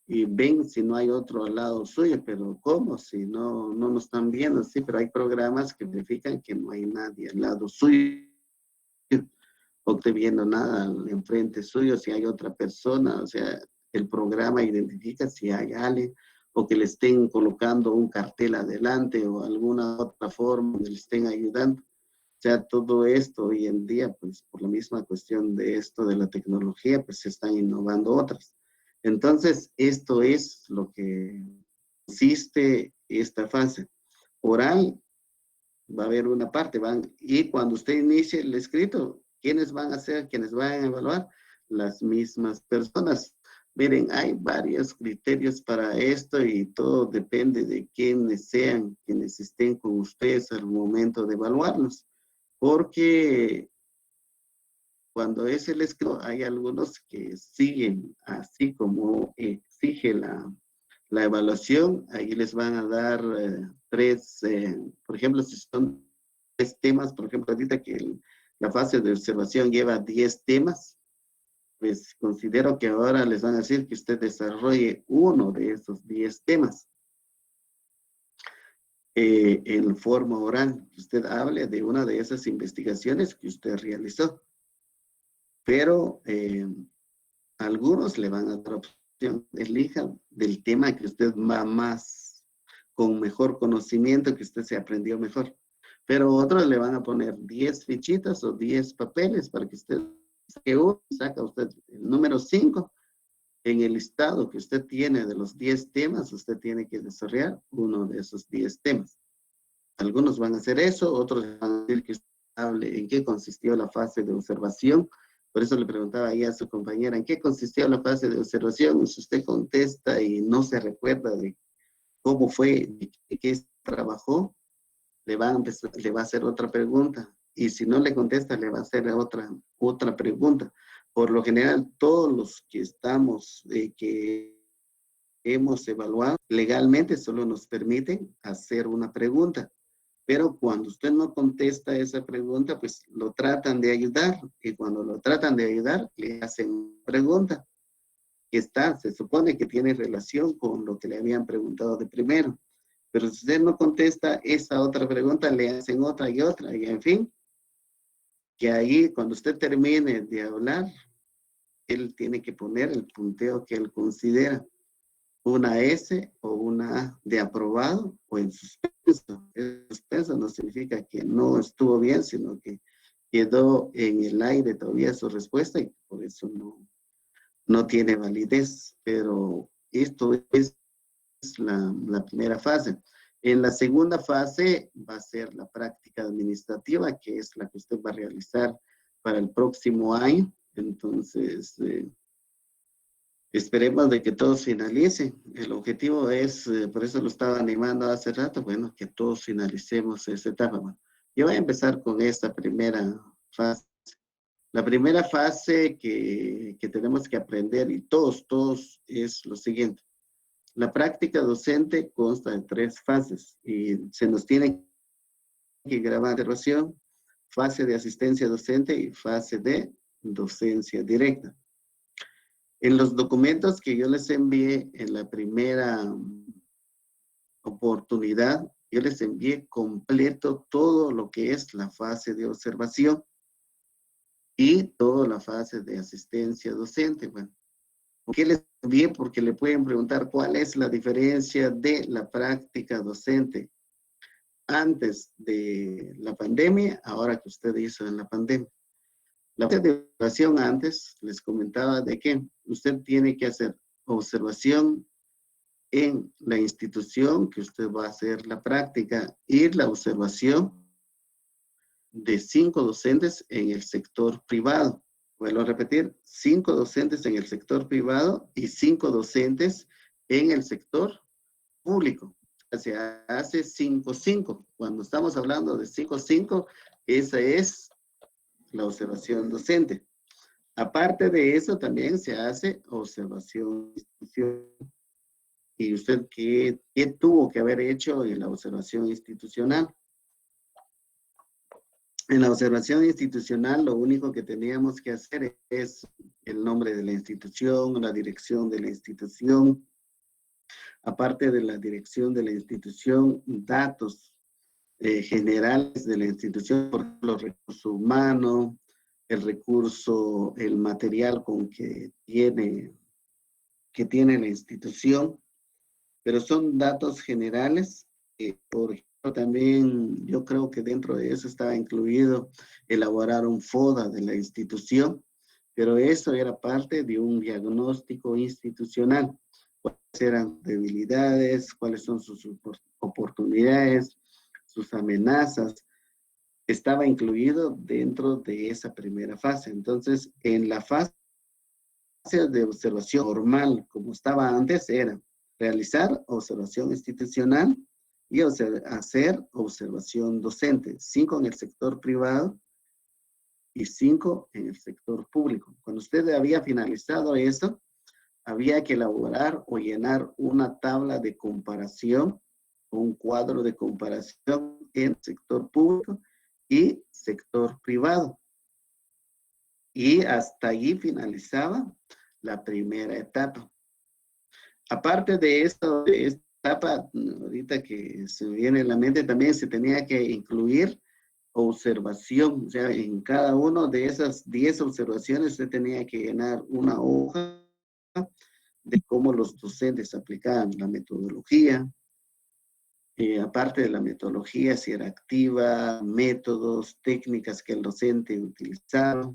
y ven si no hay otro al lado suyo, pero ¿cómo? Si no nos están viendo, sí, pero hay programas que verifican que no hay nadie al lado suyo, o esté viendo nada enfrente suyo, si hay otra persona, o sea, el programa identifica si hay alguien, o que le estén colocando un cartel adelante, o alguna otra forma que le estén ayudando. O sea, todo esto hoy en día, pues por la misma cuestión de esto de la tecnología, pues se están innovando otras. Entonces, esto es lo que consiste esta fase. Oral, va a haber una parte, y cuando usted inicie el escrito, ¿quiénes van a ser, quienes van a evaluar? Las mismas personas. Miren, hay varios criterios para esto y todo depende de quiénes sean, quienes estén con ustedes al momento de evaluarlos. Porque cuando es el escrito, hay algunos que siguen así como exige la evaluación, ahí les van a dar 3, por ejemplo, si son 3 temas, por ejemplo, ahorita que la fase de observación lleva 10 temas, pues considero que ahora les van a decir que usted desarrolle uno de esos 10 temas en forma oral, que usted hable de una de esas investigaciones que usted realizó. Pero algunos le van a dar opción, elija del tema que usted va más, con mejor conocimiento, que usted se aprendió mejor. Pero otros le van a poner 10 fichitas o 10 papeles para que usted saca usted el número 5 en el listado que usted tiene de los 10 temas, usted tiene que desarrollar uno de esos 10 temas. Algunos van a hacer eso, otros van a decir que usted hable en qué consistió la fase de observación. Por eso le preguntaba ahí a su compañera, ¿en qué consistió la fase de observación? Si usted contesta y no se recuerda de cómo fue, de qué trabajó, le va a hacer otra pregunta. Y si no le contesta, le va a hacer otra pregunta. Por lo general, todos los que estamos, que hemos evaluado, legalmente solo nos permiten hacer una pregunta. Pero cuando usted no contesta esa pregunta, pues lo tratan de ayudar. Y cuando lo tratan de ayudar, le hacen pregunta. Que se supone que tiene relación con lo que le habían preguntado de primero. Pero si usted no contesta esa otra pregunta, le hacen otra y otra. Y en fin, que ahí cuando usted termine de hablar, él tiene que poner el punteo que él considera. Una S o una A de aprobado o en suspenso. El suspenso no significa que no estuvo bien, sino que quedó en el aire todavía su respuesta y por eso no tiene validez. Pero esto es la primera fase. En la segunda fase va a ser la práctica administrativa, que es la que usted va a realizar para el próximo año. Entonces, esperemos de que todos finalicen. El objetivo es, por eso lo estaba animando hace rato, bueno, que todos finalicemos esta etapa. Bueno, yo voy a empezar con esta primera fase. La primera fase que tenemos que aprender, y todos, es lo siguiente. La práctica docente consta de 3 fases y se nos tiene que grabar observación, fase de asistencia docente y fase de docencia directa. En los documentos que yo les envié en la primera oportunidad, yo les envié completo todo lo que es la fase de observación y toda la fase de asistencia docente. Bueno, ¿por qué les envié? Porque le pueden preguntar cuál es la diferencia de la práctica docente antes de la pandemia, ahora que usted hizo en la pandemia. La observación antes, les comentaba de que usted tiene que hacer observación en la institución que usted va a hacer la práctica y la observación de 5 docentes en el sector privado. Vuelvo a repetir, 5 docentes en el sector privado y 5 docentes en el sector público. Se hace 5-5. Cuando estamos hablando de 5-5, esa es la observación docente. Aparte de eso, también se hace observación institucional. ¿Y usted qué tuvo que haber hecho en la observación institucional? En la observación institucional, lo único que teníamos que hacer es el nombre de la institución, la dirección de la institución. Aparte de la dirección de la institución, datos generales de la institución, por ejemplo, recurso humano, el material con que tiene la institución, pero son datos generales. Por ejemplo, también yo creo que dentro de eso estaba incluido elaborar un FODA de la institución, pero eso era parte de un diagnóstico institucional. ¿Cuáles eran debilidades? ¿Cuáles son sus oportunidades? Sus amenazas. Estaba incluido dentro de esa primera fase. Entonces, en la fase de observación normal, como estaba antes, era realizar observación institucional y hacer observación docente, 5 en el sector privado y 5 en el sector público. Cuando usted había finalizado eso, había que elaborar o llenar una tabla de comparación, un cuadro de comparación en sector público y sector privado. Y hasta allí finalizaba la primera etapa. Aparte de esta etapa, ahorita que se me viene en la mente, también se tenía que incluir observación. O sea, en cada una de esas 10 observaciones se tenía que llenar una hoja de cómo los docentes aplicaban la metodología. Aparte de la metodología, si era activa, métodos, técnicas que el docente utilizaba.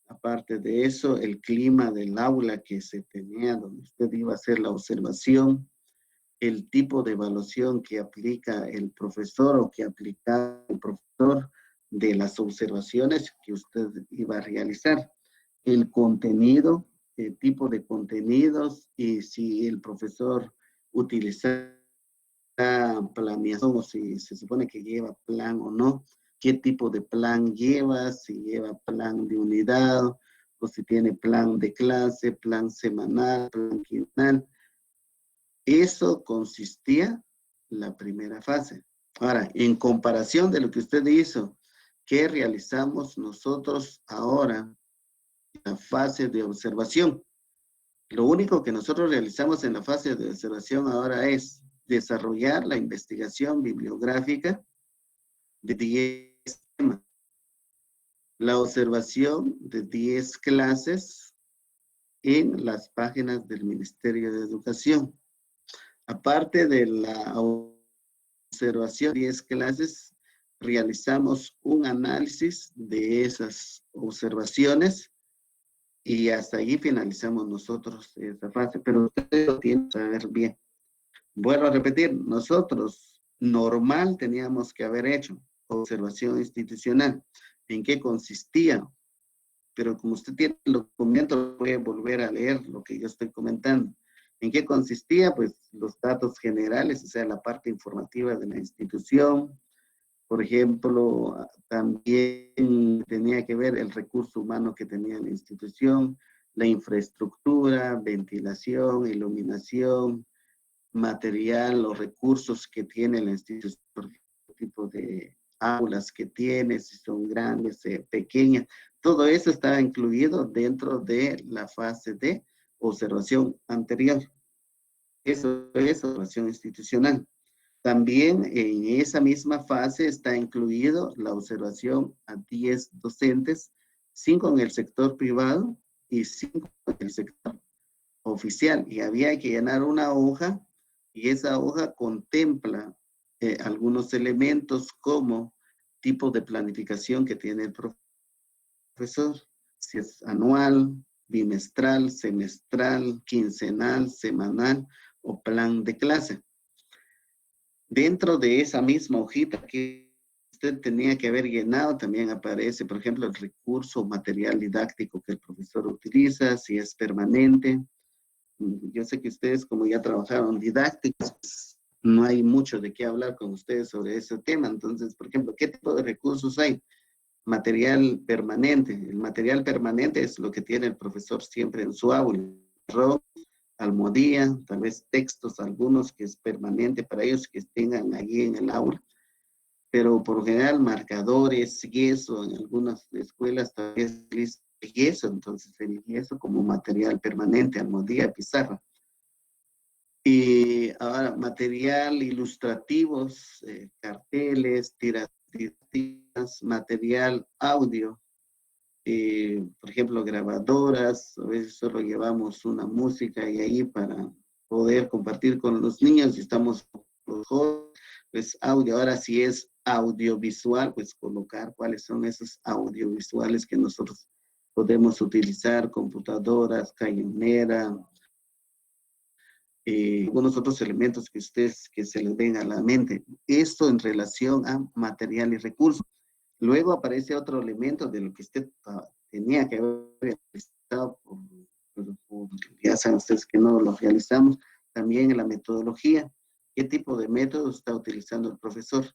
Aparte de eso, el clima del aula que se tenía, donde usted iba a hacer la observación, el tipo de evaluación que aplica el profesor o que aplica el profesor de las observaciones que usted iba a realizar, el contenido, el tipo de contenidos y si el profesor utiliza planeación o si se supone que lleva plan o no, qué tipo de plan lleva, si lleva plan de unidad o si tiene plan de clase, plan semanal, plan quincenal. Eso consistía la primera fase. Ahora, en comparación de lo que usted hizo, ¿qué realizamos nosotros ahora? La fase de observación. Lo único que nosotros realizamos en la fase de observación ahora es desarrollar la investigación bibliográfica de 10 temas. La observación de 10 clases en las páginas del Ministerio de Educación. Aparte de la observación de 10 clases, realizamos un análisis de esas observaciones y hasta allí finalizamos nosotros esa fase, pero ustedes lo tienen que saber bien. Vuelvo a repetir, nosotros normal teníamos que haber hecho observación institucional. ¿En qué consistía? Pero como usted tiene el documento, puede volver a leer lo que yo estoy comentando. ¿En qué consistía? Pues los datos generales, o sea, la parte informativa de la institución. Por ejemplo, también tenía que ver el recurso humano que tenía la institución, la infraestructura, ventilación, iluminación, material, los recursos que tiene la institución, el tipo de aulas que tiene, si son grandes, pequeñas. Todo eso estaba incluido dentro de la fase de observación anterior. Eso es observación institucional. También en esa misma fase está incluido la observación a 10 docentes, 5 en el sector privado y 5 en el sector oficial. Y había que llenar una hoja y esa hoja contempla algunos elementos como tipo de planificación que tiene el profesor, si es anual, bimestral, semestral, quincenal, semanal o plan de clase. Dentro de esa misma hojita que usted tenía que haber llenado, también aparece, por ejemplo, el recurso material didáctico que el profesor utiliza, si es permanente. Yo sé que ustedes, como ya trabajaron didácticos, pues, no hay mucho de qué hablar con ustedes sobre ese tema. Entonces, por ejemplo, ¿qué tipo de recursos hay? Material permanente. El material permanente es lo que tiene el profesor siempre en su aula. Almohadilla, tal vez textos, algunos que es permanente para ellos que tengan allí en el aula. Pero por lo general, marcadores, yeso, en algunas escuelas tal vez yeso, entonces el yeso como material permanente, almohadilla, pizarra. Y ahora, material ilustrativos, carteles, tiras, material audio, por ejemplo, grabadoras, a veces solo llevamos una música y ahí para poder compartir con los niños, y estamos los jóvenes, pues audio. Ahora si es audiovisual, pues colocar cuáles son esos audiovisuales que nosotros podemos utilizar, computadoras, cañonera, algunos otros elementos que ustedes que se les venga a la mente. Esto en relación a material y recursos. Luego aparece otro elemento de lo que usted tenía que haber realizado, ya saben ustedes que no lo realizamos, también en la metodología. ¿Qué tipo de método está utilizando el profesor?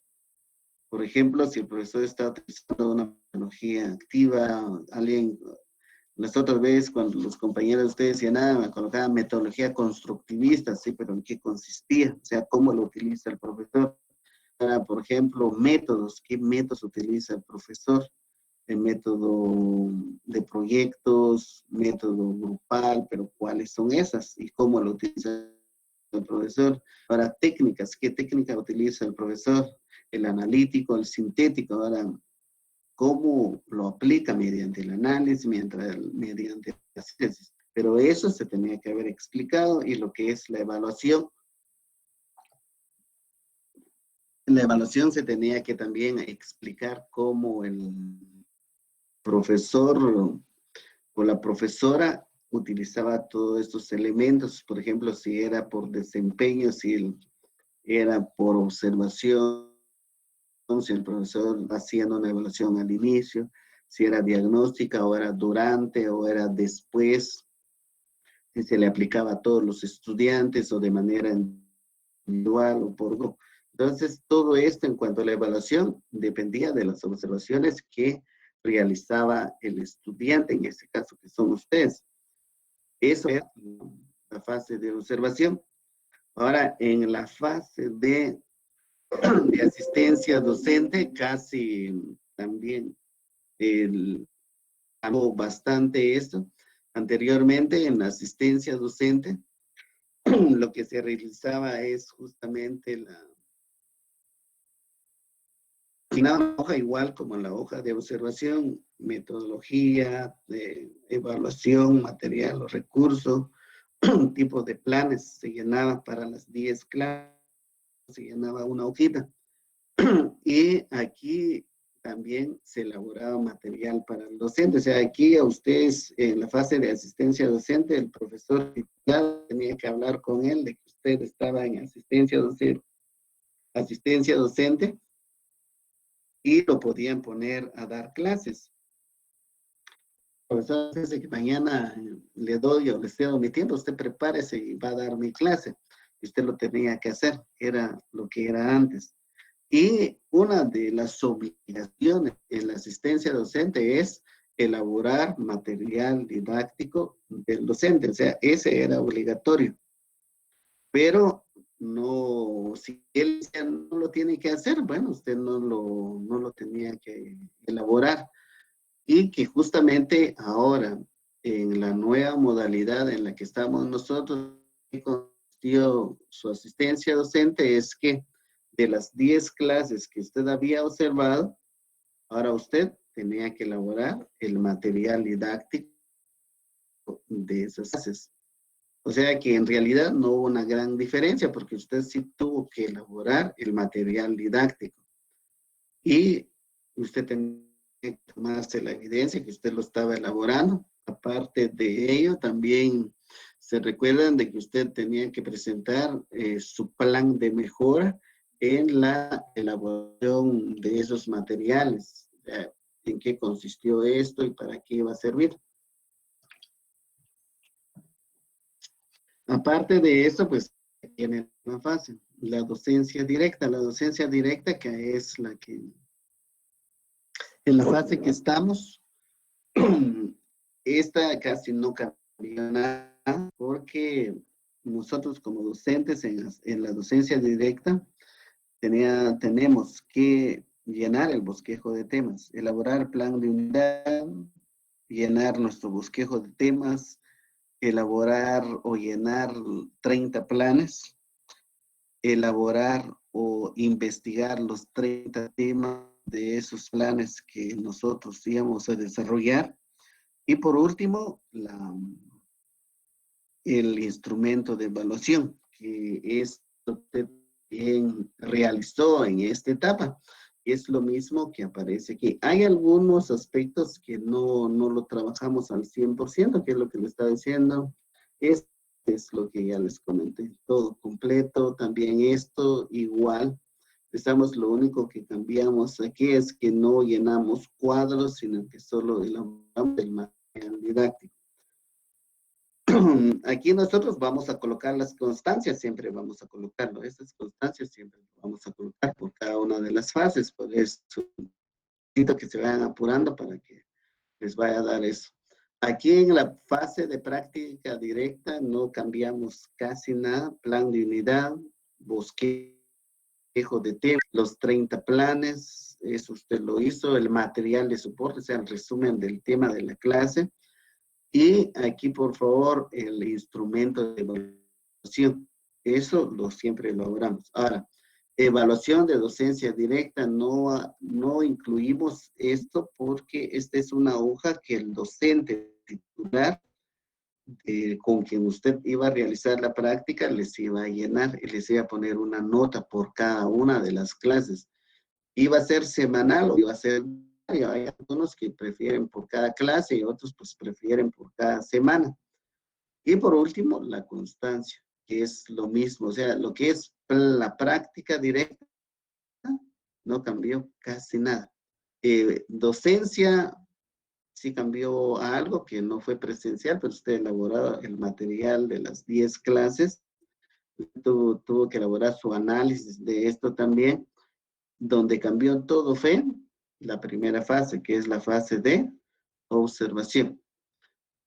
Por ejemplo, si el profesor está utilizando una metodología activa, alguien... Las otras veces, cuando los compañeros de ustedes decían, me colocaban metodología constructivista, sí, pero ¿en qué consistía? O sea, ¿cómo lo utiliza el profesor? Por ejemplo, métodos, ¿qué métodos utiliza el profesor? El método de proyectos, método grupal, pero ¿cuáles son esas? ¿Y cómo lo utiliza el profesor? Ahora, técnicas, ¿qué técnica utiliza el profesor? El analítico, el sintético, ahora, ¿cómo lo aplica mediante el análisis, mediante la síntesis? Pero eso se tenía que haber explicado, y lo que es la evaluación. En la evaluación se tenía que también explicar cómo el profesor o la profesora utilizaba todos estos elementos, por ejemplo, si era por desempeño, si era por observación, si el profesor haciendo una evaluación al inicio, si era diagnóstica o era durante o era después, si se le aplicaba a todos los estudiantes o de manera individual o por grupo. Entonces, todo esto en cuanto a la evaluación dependía de las observaciones que realizaba el estudiante, en este caso que son ustedes. Eso es la fase de observación. Ahora, en la fase de asistencia docente, casi también hago bastante esto. Anteriormente, en la asistencia docente, lo que se realizaba es justamente una hoja igual como la hoja de observación, metodología, de evaluación, material o recursos, tipo de planes, se llenaba para las 10 clases, se llenaba una hojita. Y aquí también se elaboraba material para el docente. O sea, aquí a ustedes en la fase de asistencia docente, el profesor titular tenía que hablar con él de que usted estaba en asistencia docente y lo podían poner a dar clases. Profesor, dice que mañana le doy o le cedo mi tiempo, usted prepárese y va a dar mi clase. Y usted lo tenía que hacer, era lo que era antes. Y una de las obligaciones en la asistencia docente es elaborar material didáctico del docente, o sea, ese era obligatorio. Pero no, si él no lo tiene que hacer, bueno, usted no lo tenía que elaborar. Y que justamente ahora, en la nueva modalidad en la que estamos nosotros, que consistió su asistencia docente, es que de las 10 clases que usted había observado, ahora usted tenía que elaborar el material didáctico de esas clases. O sea que en realidad no hubo una gran diferencia porque usted sí tuvo que elaborar el material didáctico. Y usted tenía que tomarse la evidencia que usted lo estaba elaborando. Aparte de ello, también se recuerdan de que usted tenía que presentar su plan de mejora en la elaboración de esos materiales. En qué consistió esto y para qué iba a servir. Aparte de eso, pues tiene una fase, la docencia directa. La docencia directa que es la que, en la fase que estamos, esta casi no cambió nada porque nosotros como docentes en la docencia directa tenemos que llenar el bosquejo de temas, elaborar plan de unidad, llenar nuestro bosquejo de temas, elaborar o llenar 30 planes, elaborar o investigar los 30 temas de esos planes que nosotros íbamos a desarrollar. Y por último, el instrumento de evaluación, que es lo que usted realizó en esta etapa. Es lo mismo que aparece aquí. Hay algunos aspectos que no lo trabajamos al 100%, que es lo que le estaba diciendo. Esto es lo que ya les comenté. Todo completo, también esto igual. Lo único que cambiamos aquí es que no llenamos cuadros, sino que solo elaboramos el material didáctico. Aquí nosotros vamos a colocar las constancias, siempre vamos a colocarlo. Estas constancias siempre vamos a colocar por cada una de las fases. Por eso necesito que se vayan apurando para que les vaya a dar eso. Aquí en la fase de práctica directa no cambiamos casi nada. Plan de unidad, bosquejo de tema, los 30 planes, eso usted lo hizo, el material de soporte, o sea, el resumen del tema de la clase. Y aquí, por favor, el instrumento de evaluación. Eso siempre lo logramos. Ahora, evaluación de docencia directa, no incluimos esto porque esta es una hoja que el docente titular con quien usted iba a realizar la práctica les iba a llenar y les iba a poner una nota por cada una de las clases. Iba a ser semanal o iba a ser diario. Hay algunos que prefieren por cada clase y otros pues prefieren por cada semana. Y por último, la constancia, que es lo mismo. O sea, lo que es la práctica directa no cambió casi nada. Docencia sí cambió a algo que no fue presencial, pero usted elaboró el material de las 10 clases. Tuvo que elaborar su análisis de esto también. Donde cambió todo fue la primera fase, que es la fase de observación.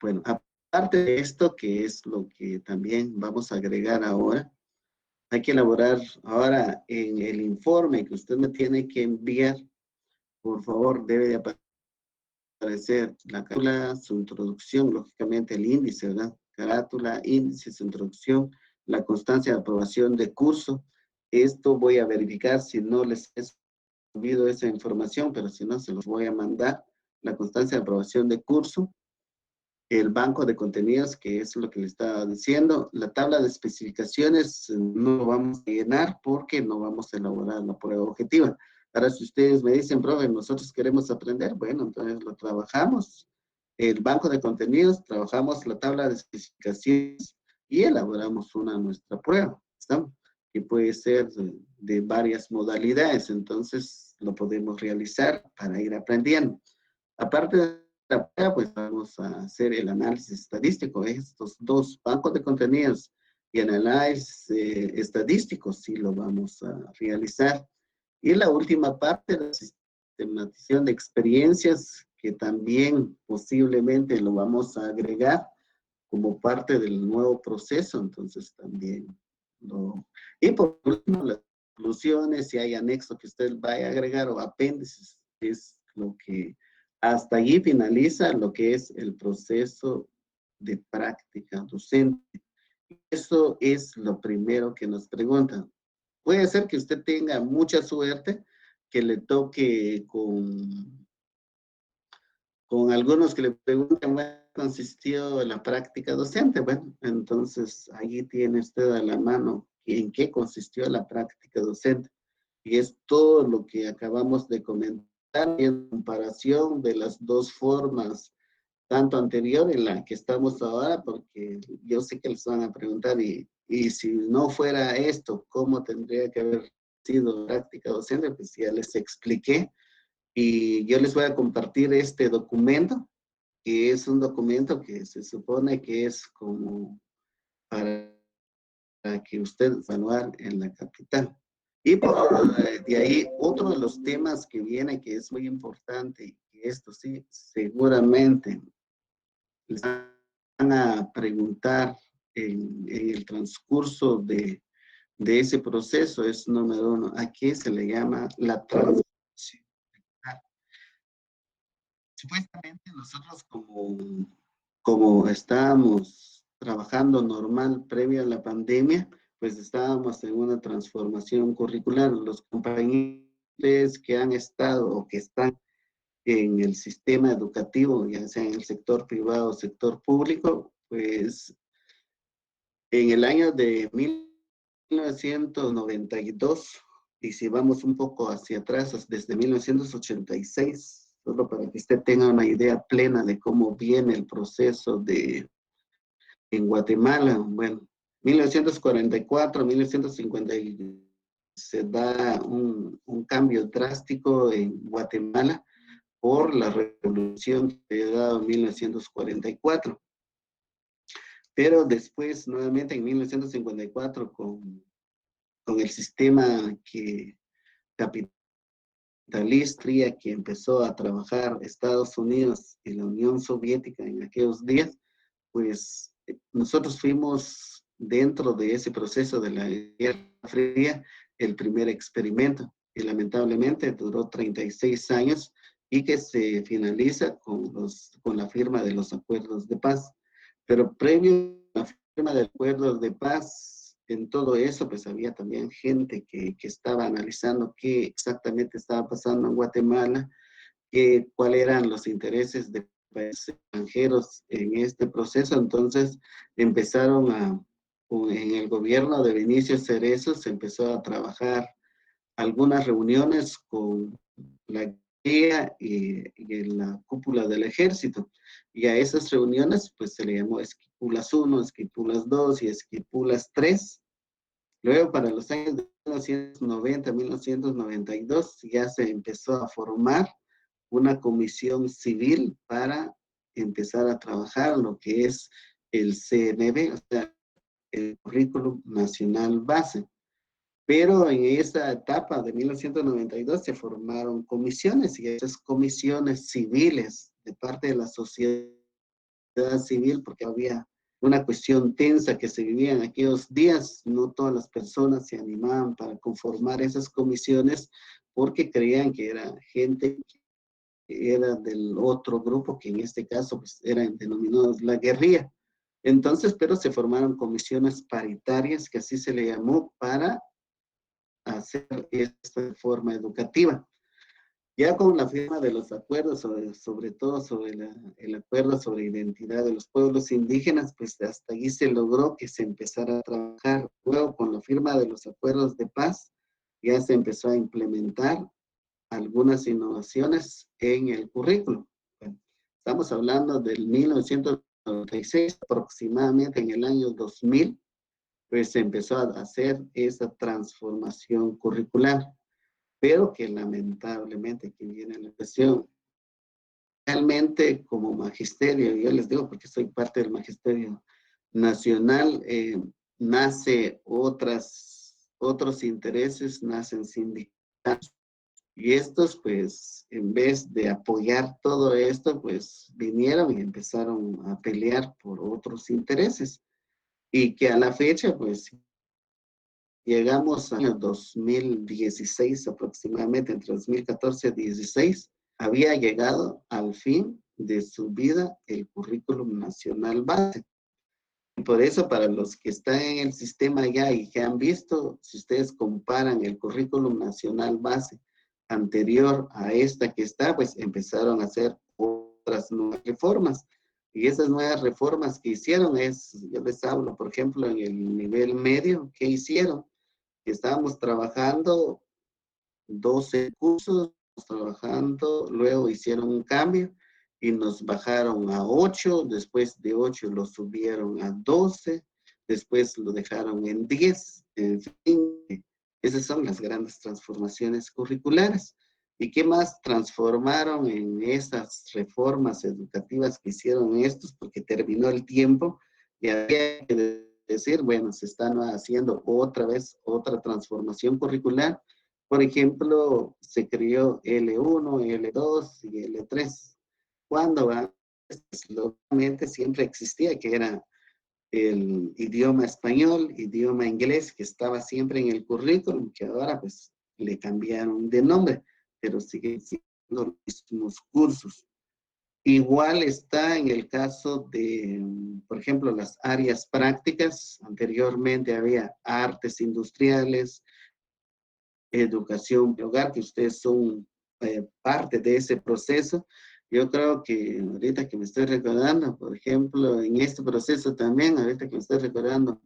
Bueno, aparte de esto, que es lo que también vamos a agregar ahora, hay que elaborar ahora en el informe que usted me tiene que enviar, por favor, debe de aparecer la carátula, su introducción, lógicamente el índice, ¿verdad? Carátula, índice, su introducción, la constancia de aprobación de curso. Esto voy a verificar si no les he subido esa información, pero si no, se los voy a mandar. La constancia de aprobación de curso, el banco de contenidos, que es lo que le estaba diciendo. La tabla de especificaciones no lo vamos a llenar porque no vamos a elaborar la prueba objetiva. Ahora, si ustedes me dicen, profe, nosotros queremos aprender, bueno, entonces lo trabajamos. El banco de contenidos, trabajamos la tabla de especificaciones y elaboramos nuestra prueba, ¿estamos? Que puede ser de varias modalidades, entonces lo podemos realizar para ir aprendiendo. Aparte de la prueba, pues vamos a hacer el análisis estadístico. Estos dos, bancos de contenidos y el análisis estadístico, sí lo vamos a realizar. Y la última parte, la sistematización de experiencias, que también posiblemente lo vamos a agregar como parte del nuevo proceso, entonces también lo... Y por último, las conclusiones, si hay anexo que usted vaya a agregar o apéndices, es lo que hasta allí finaliza lo que es el proceso de práctica docente. Eso es lo primero que nos preguntan. Puede ser que usted tenga mucha suerte, que le toque con algunos que le preguntan, bueno, consistió la práctica docente. Bueno, entonces allí tiene usted a la mano en qué consistió la práctica docente. Y es todo lo que acabamos de comentar en comparación de las dos formas, tanto anterior en la que estamos ahora, porque yo sé que les van a preguntar, y si no fuera esto, ¿cómo tendría que haber sido práctica docente? Pues ya les expliqué. Y yo les voy a compartir este documento, que es un documento que se supone que es como para que usted evaluar en la capital. Y de ahí otro de los temas que viene, que es muy importante, y esto sí, seguramente les van a preguntar en el transcurso de ese proceso, es número uno, ¿a qué se le llama la transformación? Supuestamente nosotros como estábamos trabajando normal previo a la pandemia, pues estábamos en una transformación curricular. Los compañeros que han estado o que están en el sistema educativo, ya sea en el sector privado o sector público, pues en el año de 1992, y si vamos un poco hacia atrás, desde 1986, solo para que usted tenga una idea plena de cómo viene el proceso en Guatemala. Bueno, 1944, 1950, se da un cambio drástico en Guatemala por la revolución que se ha dado en 1944. Pero después, nuevamente en 1954, con el sistema capitalista que empezó a trabajar Estados Unidos y la Unión Soviética en aquellos días, pues nosotros fuimos dentro de ese proceso de la Guerra Fría el primer experimento, y lamentablemente duró 36 años y que se finaliza con la firma de los acuerdos de paz. Pero previo a la firma de acuerdos de paz, en todo eso, pues había también gente que estaba analizando qué exactamente estaba pasando en Guatemala, cuáles eran los intereses de países extranjeros en este proceso. Entonces empezaron en el gobierno de Vinicio Cerezo, se empezó a trabajar algunas reuniones con la guía y en la cúpula del ejército. Y a esas reuniones pues se le llamó Esquipulas 1, Esquipulas 2 y Esquipulas 3. Luego, para los años de 1990, 1992, ya se empezó a formar una comisión civil para empezar a trabajar lo que es el CNB, o sea, el Currículum Nacional Base. Pero en esa etapa de 1992 se formaron comisiones y esas comisiones civiles de parte de la sociedad civil, porque había una cuestión tensa que se vivía en aquellos días, no todas las personas se animaban para conformar esas comisiones porque creían que era gente que era del otro grupo, que en este caso pues, eran denominados la guerrilla. Entonces, pero se formaron comisiones paritarias, que así se le llamó, para hacer esta reforma educativa. Ya con la firma de los acuerdos, sobre todo sobre el acuerdo sobre identidad de los pueblos indígenas, pues hasta allí se logró que se empezara a trabajar. Luego, con la firma de los acuerdos de paz, ya se empezó a implementar algunas innovaciones en el currículo. Bueno, estamos hablando del 1996, aproximadamente en el año 2000, pues se empezó a hacer esa transformación curricular, pero que lamentablemente aquí viene la cuestión. Realmente como magisterio, yo les digo porque soy parte del magisterio nacional, nace otros intereses, nacen sindicatos, y estos pues en vez de apoyar todo esto, pues vinieron y empezaron a pelear por otros intereses, y que a la fecha pues llegamos al año 2016 aproximadamente, entre 2014 y 2016, había llegado al fin de su vida el currículum nacional base. Y por eso, para los que están en el sistema ya y que han visto, si ustedes comparan el currículum nacional base anterior a esta que está, pues empezaron a hacer otras nuevas reformas. Y esas nuevas reformas que hicieron yo les hablo, por ejemplo, en el nivel medio, ¿qué hicieron? Estábamos trabajando 12 cursos, trabajando, luego hicieron un cambio y nos bajaron a 8, después de 8 lo subieron a 12, después lo dejaron en 10, en fin, esas son las grandes transformaciones curriculares. ¿Y qué más transformaron en esas reformas educativas que hicieron estos? Porque terminó el tiempo y había que decir, bueno, se están haciendo otra vez otra transformación curricular. Por ejemplo, se creó L1, L2 y L3. Cuando antes, localmente siempre existía, que era el idioma español, idioma inglés, que estaba siempre en el currículum, que ahora pues le cambiaron de nombre, pero siguen siendo los mismos cursos. Igual está en el caso de, por ejemplo, las áreas prácticas. Anteriormente había artes industriales, educación de hogar, que ustedes son parte de ese proceso. Yo creo que ahorita que me estoy recordando, por ejemplo, en este proceso también, ahorita que me estoy recordando,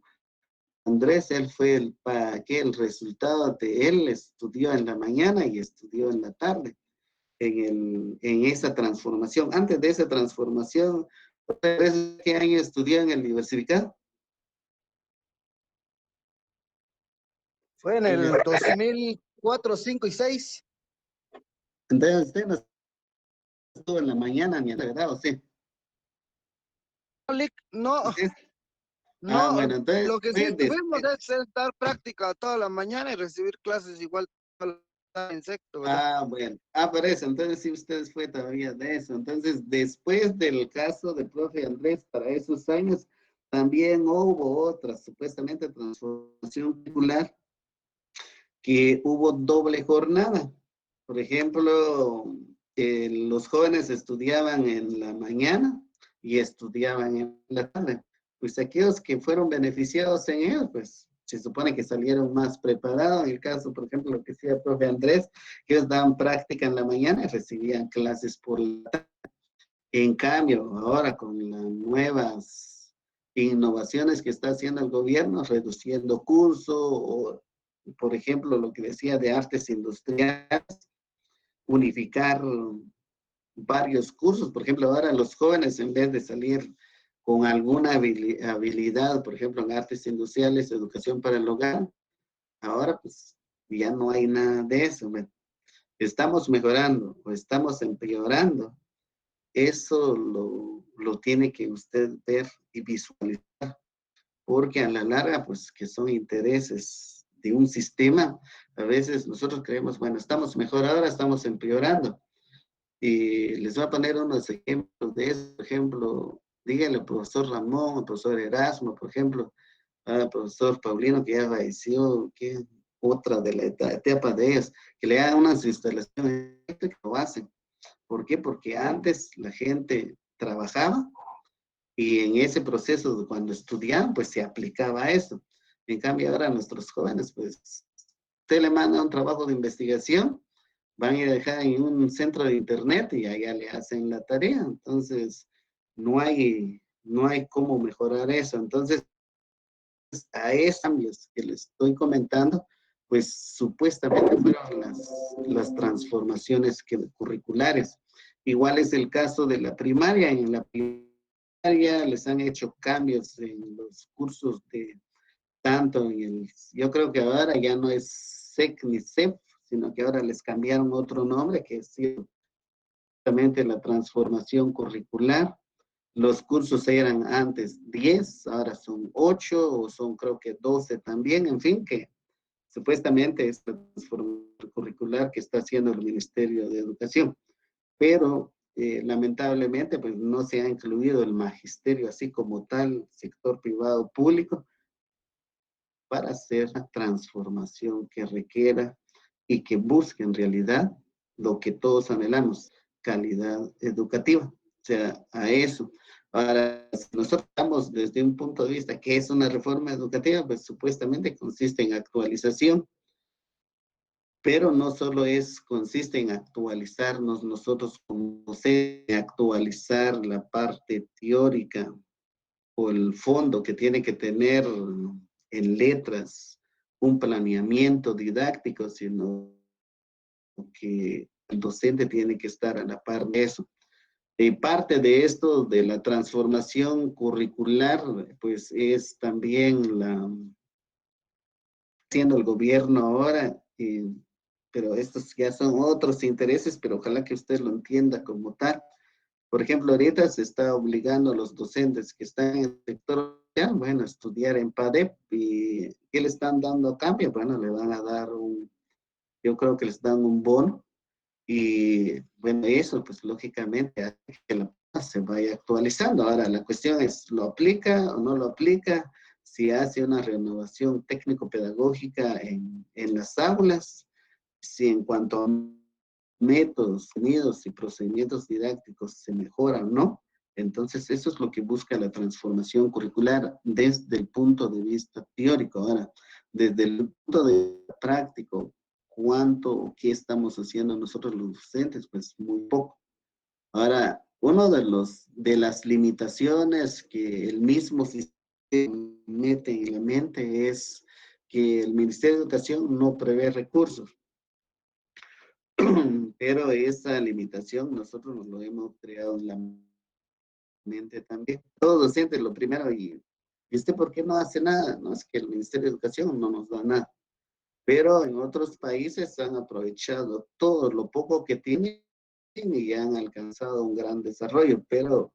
Andrés, él fue que el resultado de él estudió en la mañana y estudió en la tarde, en esa transformación. Antes de esa transformación, ¿qué año estudió en el diversificado? Fue en el 2004, 5 y 6. Entonces, usted no estuvo en la mañana ni en el grado, sí. No, Ah, no, bueno, entonces lo que sí fue tuvimos después. es dar práctica toda la mañana y recibir clases igual toda la insecto, ¿verdad? Ah, bueno. Ah, por eso. Entonces sí, ustedes fue todavía de eso. Entonces, después del caso de profe Andrés, para esos años, también hubo otra, supuestamente, transformación curricular, que hubo doble jornada. Por ejemplo, los jóvenes estudiaban en la mañana y estudiaban en la tarde. Pues aquellos que fueron beneficiados en ellos, pues se supone que salieron más preparados. En el caso, por ejemplo, lo que decía el profe Andrés, que ellos daban práctica en la mañana y recibían clases por la tarde. En cambio, ahora con las nuevas innovaciones que está haciendo el gobierno, reduciendo cursos, o por ejemplo, lo que decía de artes industriales, unificar varios cursos. Por ejemplo, ahora los jóvenes, en vez de salir con alguna habilidad, por ejemplo, en artes industriales, educación para el hogar, ahora pues ya no hay nada de eso. Estamos mejorando o estamos empeorando. Eso lo tiene que usted ver y visualizar, porque a la larga, pues que son intereses de un sistema, a veces nosotros creemos, bueno, estamos mejor ahora, estamos empeorando. Y les voy a poner unos ejemplos de eso. Por ejemplo, díganle al profesor Ramón, al profesor Erasmo, por ejemplo, al profesor Paulino, que ya falleció, que otra de la etapa de ellos, que le hagan unas instalaciones eléctricas, lo hacen. ¿Por qué? Porque antes la gente trabajaba y en ese proceso, de cuando estudiaban, pues se aplicaba eso. En cambio, ahora nuestros jóvenes, pues, usted le manda un trabajo de investigación, van a ir a dejar en un centro de internet y allá le hacen la tarea. Entonces, no hay cómo mejorar eso. Entonces, a esos cambios que les estoy comentando, pues supuestamente fueron las transformaciones curriculares. Igual es el caso de la primaria. En la primaria les han hecho cambios en los cursos de tanto yo creo que ahora ya no es SEC ni CEP, sino que ahora les cambiaron otro nombre, que es justamente la transformación curricular. Los cursos eran antes 10, ahora son 8 o son creo que 12 también, en fin, que supuestamente es la transformación curricular que está haciendo el Ministerio de Educación. Pero lamentablemente pues no se ha incluido el magisterio así como tal, sector privado público, para hacer la transformación que requiera y que busque en realidad lo que todos anhelamos, calidad educativa. O sea, a eso. Ahora, si nosotros estamos desde un punto de vista que es una reforma educativa, pues supuestamente consiste en actualización, pero no solo consiste en actualizarnos nosotros como docentes, actualizar la parte teórica o el fondo que tiene que tener en letras un planeamiento didáctico, sino que el docente tiene que estar a la par de eso. Y parte de esto, de la transformación curricular, pues es también haciendo el gobierno ahora, pero estos ya son otros intereses, pero ojalá que usted lo entienda como tal. Por ejemplo, ahorita se está obligando a los docentes que están en el sector social, bueno, a estudiar en PADEP. ¿Y qué le están dando a cambio? Bueno, le van a dar yo creo que les dan un bono. Y bueno, eso pues lógicamente hace que la se vaya actualizando. Ahora, la cuestión es, ¿lo aplica o no lo aplica? Si hace una renovación técnico-pedagógica en las aulas, si en cuanto a métodos, sonidos y procedimientos didácticos se mejoran, ¿no? Entonces, eso es lo que busca la transformación curricular desde el punto de vista teórico. Ahora, desde el punto de vista práctico, ¿cuánto o qué estamos haciendo nosotros los docentes? Pues muy poco. Ahora, uno de las limitaciones que el mismo sistema mete en la mente es que el Ministerio de Educación no prevé recursos. Pero esa limitación nosotros nos lo hemos creado en la mente también. Todo docente, lo primero, ¿y usted por qué no hace nada? No, es que el Ministerio de Educación no nos da nada. Pero en otros países han aprovechado todo lo poco que tienen y han alcanzado un gran desarrollo. Pero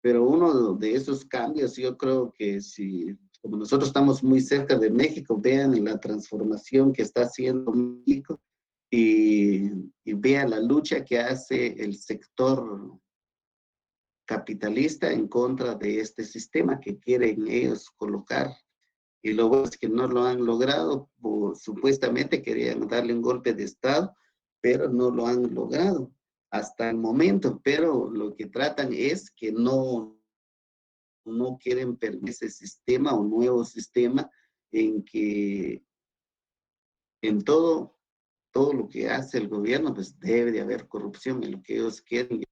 uno de esos cambios, yo creo que si, como nosotros estamos muy cerca de México, vean la transformación que está haciendo México y vea la lucha que hace el sector capitalista en contra de este sistema que quieren ellos colocar. Y luego es que no lo han logrado, supuestamente querían darle un golpe de Estado, pero no lo han logrado hasta el momento. Pero lo que tratan es que no quieren permitir ese sistema o nuevo sistema en que en todo lo que hace el gobierno, pues debe de haber corrupción, y lo que ellos quieren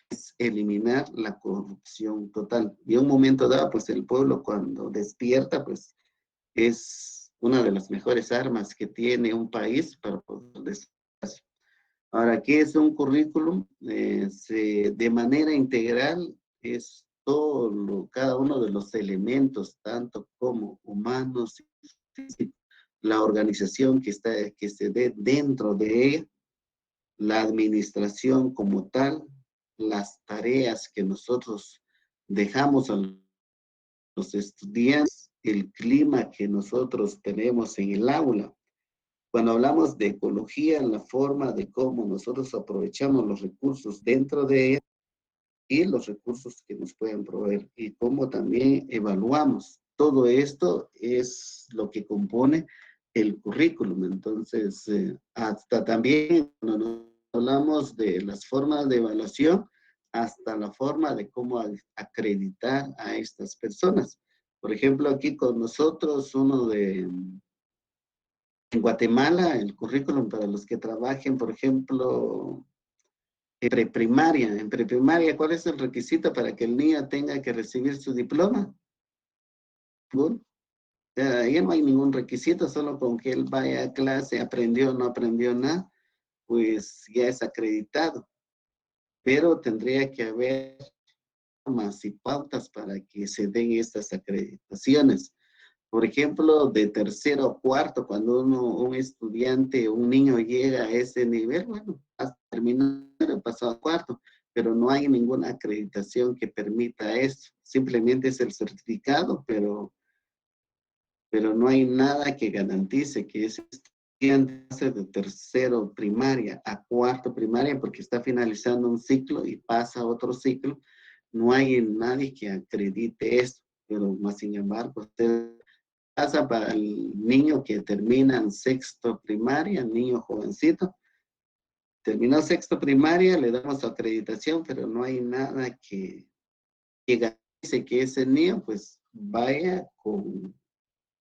es eliminar la corrupción total. Y en un momento dado, pues el pueblo cuando despierta, pues es una de las mejores armas que tiene un país para poder desarrollarse. Ahora, ¿qué es un currículum? De manera integral es cada uno de los elementos, tanto como humanos y físicos, la organización que se dé dentro de ella, la administración como tal, las tareas que nosotros dejamos a los estudiantes el clima que nosotros tenemos en el aula. Cuando hablamos de ecología, la forma de cómo nosotros aprovechamos los recursos dentro de ella y los recursos que nos pueden proveer y cómo también evaluamos. Todo esto es lo que compone el currículum. Entonces, hasta también cuando nos hablamos de las formas de evaluación, hasta la forma de cómo acreditar a estas personas. Por ejemplo, aquí con nosotros, en Guatemala, el currículum para los que trabajen, por ejemplo, en preprimaria, ¿cuál es el requisito para que el niño tenga que recibir su diploma? Bueno, ahí no hay ningún requisito, solo con que él vaya a clase, aprendió o no aprendió nada, pues ya es acreditado. Pero tendría que haber normas y pautas para que se den estas acreditaciones. Por ejemplo, de tercero o cuarto, cuando un estudiante, un niño llega a ese nivel, bueno, hasta terminar, pasó a cuarto, pero no hay ninguna acreditación que permita eso. Simplemente es el certificado, pero no hay nada que garantice que ese estudiante pase de tercero primaria a cuarto primaria porque está finalizando un ciclo y pasa a otro ciclo. No hay nadie que acredite eso, pero más sin embargo, usted pasa para el niño que termina en sexto primaria, niño jovencito. Terminó sexto primaria, le damos su acreditación, pero no hay nada que garantice que ese niño pues vaya con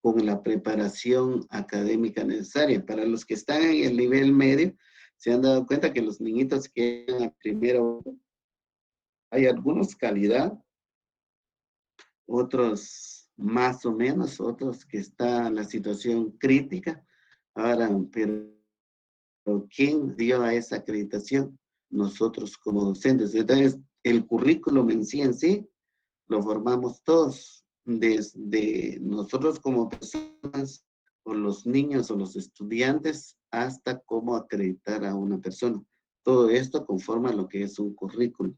la preparación académica necesaria. Para los que están en el nivel medio, se han dado cuenta que los niñitos que llegan primero, hay algunos calidad, otros más o menos, otros que está en la situación crítica. Ahora, pero ¿quién dio a esa acreditación? Nosotros como docentes. Entonces, el currículum en sí, lo formamos todos, desde nosotros como personas, o los niños o los estudiantes, hasta cómo acreditar a una persona. Todo esto conforma lo que es un currículum.